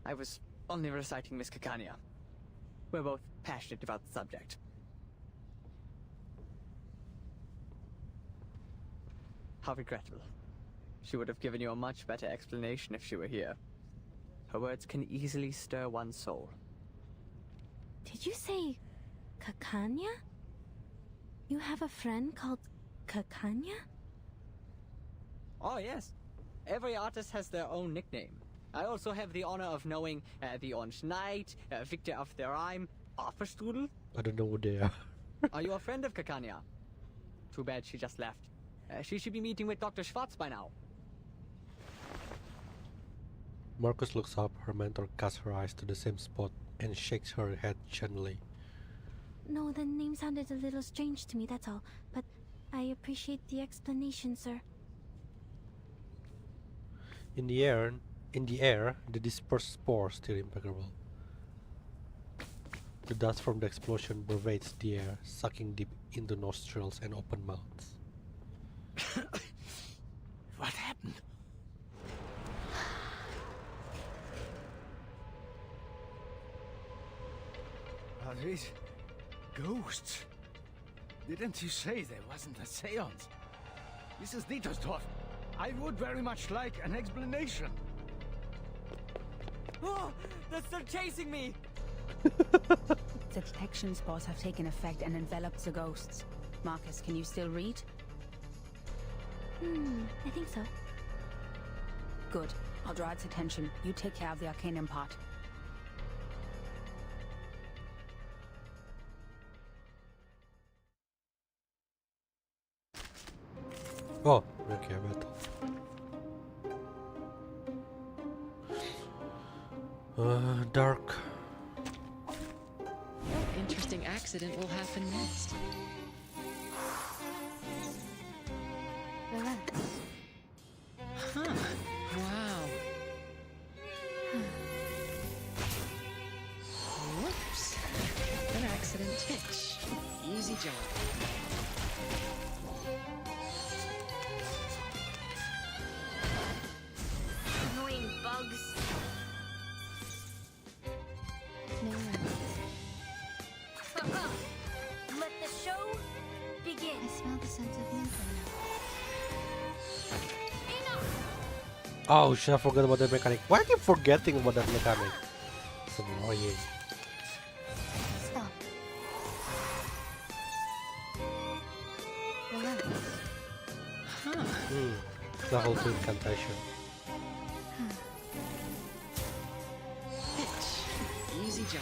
I was only reciting Miss Caccania. We're both passionate about the subject. How regrettable. She would have given you a much better explanation if she were here. Her words can easily stir one's soul. Did you say Caccania? You have a friend called Caccania? Oh, yes. Every artist has their own nickname. I also have the honor of knowing the Orange Knight, Victor of the Rhyme, Arferstrudel. I don't know who they are. Are you a friend of Caccania? Too bad she just left. She should be meeting with Dr. Schwartz by now. Marcus looks up, her mentor casts her eyes to the same spot and shakes her head gently. No, the name sounded a little strange to me, that's all. But I appreciate the explanation, sir. In the air, the dispersed spores still impeccable. The dust from the explosion pervades the air, sucking deep into nostrils and open mouths. What happened? Are these ghosts? Didn't you say there wasn't a seance? Mrs. Dittersdorf, I would very much like an explanation. Oh, they're still chasing me! The detection spores have taken effect and enveloped the ghosts. Marcus, can you still read? I think so. Good. I'll draw its attention. You take care of the arcanum part. Oh, okay, better. Dark. Interesting accident will happen next. Huh. Wow. Whoops. An accident hitch. Easy job. Annoying bugs. I smell the scent of menthol now. Oh shit, I forgot about that mechanic. Why I keep forgetting about that mechanic? It's annoying. Stop. Relax. Level 2 incantation. Easy job.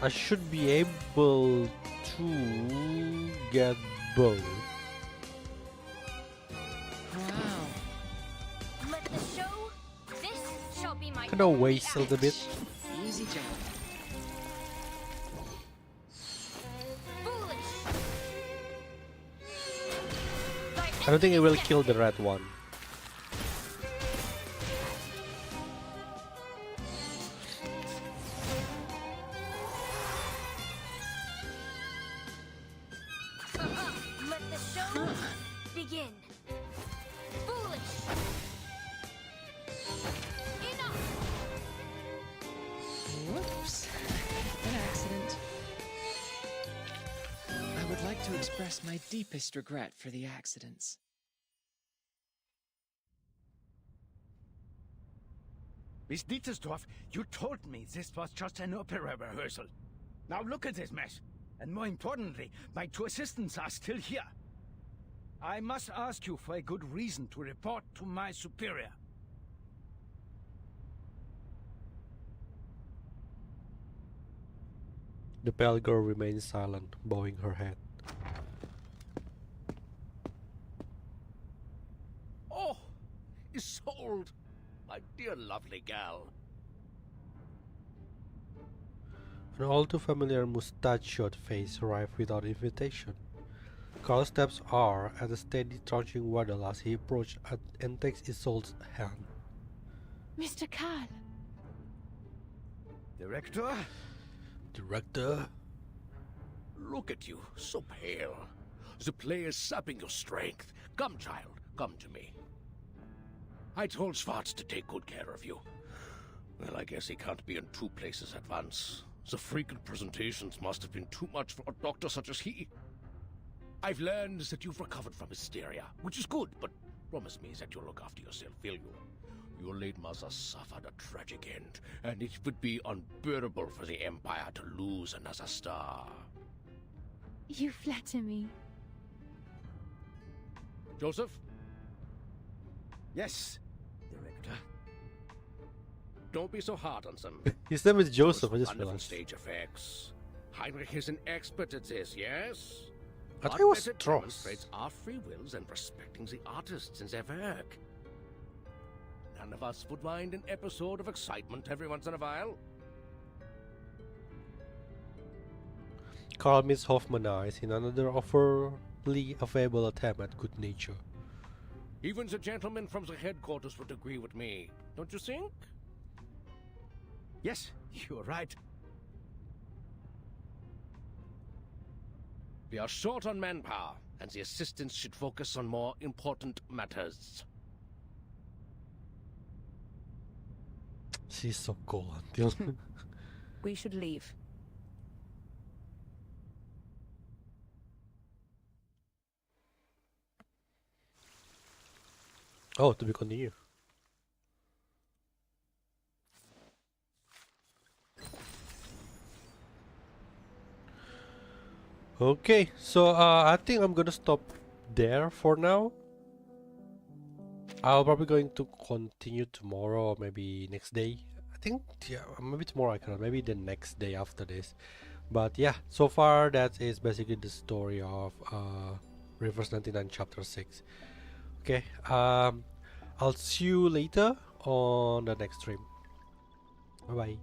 I should be able to get both. Wow. Let the show. This shall be my Kinda waste a little bit. Easy job. I don't think it will kill the red one. Let the show begin. Foolish. Enough. Whoops. An accident. I would like to express my deepest regret for the accidents. Miss Dietersdorf, you told me this was just an opera rehearsal. Now look at this mess. And more importantly, my 2 assistants are still here. I must ask you for a good reason to report to my superior. The pale girl remains silent, bowing her head. Oh, Isolde, my dear lovely gal. An all too familiar mustachioed face arrived without invitation. Carl steps R at a steady trudging waddle as he approaches and takes Isolde's hand. Mr. Carl. Director? Director? Look at you, so pale. The play is sapping your strength. Come, child, come to me. I told Schwartz to take good care of you. Well, I guess he can't be in 2 places at once. The frequent presentations must have been too much for a doctor such as he. I've learned that you've recovered from hysteria, which is good, but promise me that you'll look after yourself, will you? Your late mother suffered a tragic end, and it would be unbearable for the Empire to lose another star. You flatter me. Joseph? Yes, Director. Don't be so hard on them. His name is Joseph, I just Wonderful realized. stage effects. Heinrich is an expert at this, yes? I thought it was bet it Strauss. demonstrates our free wills and respecting the artists in their work. None of us would mind an episode of excitement every once in a while. Carl meets Hoffmanized in another overly available attempt at good nature. Even the gentlemen from the headquarters would agree with me, don't you think? Yes, you're right. We are short on manpower, and the assistants should focus on more important matters. She's so cool until... We should leave. Oh, to be continued. Okay, so I think I'm gonna stop there for now. I'm probably going to continue tomorrow or maybe next day. I think, yeah, maybe tomorrow I cannot, maybe the next day after this. But yeah, so far that is basically the story of Reverse 99 Chapter 6. Okay, I'll see you later on the next stream. Bye bye.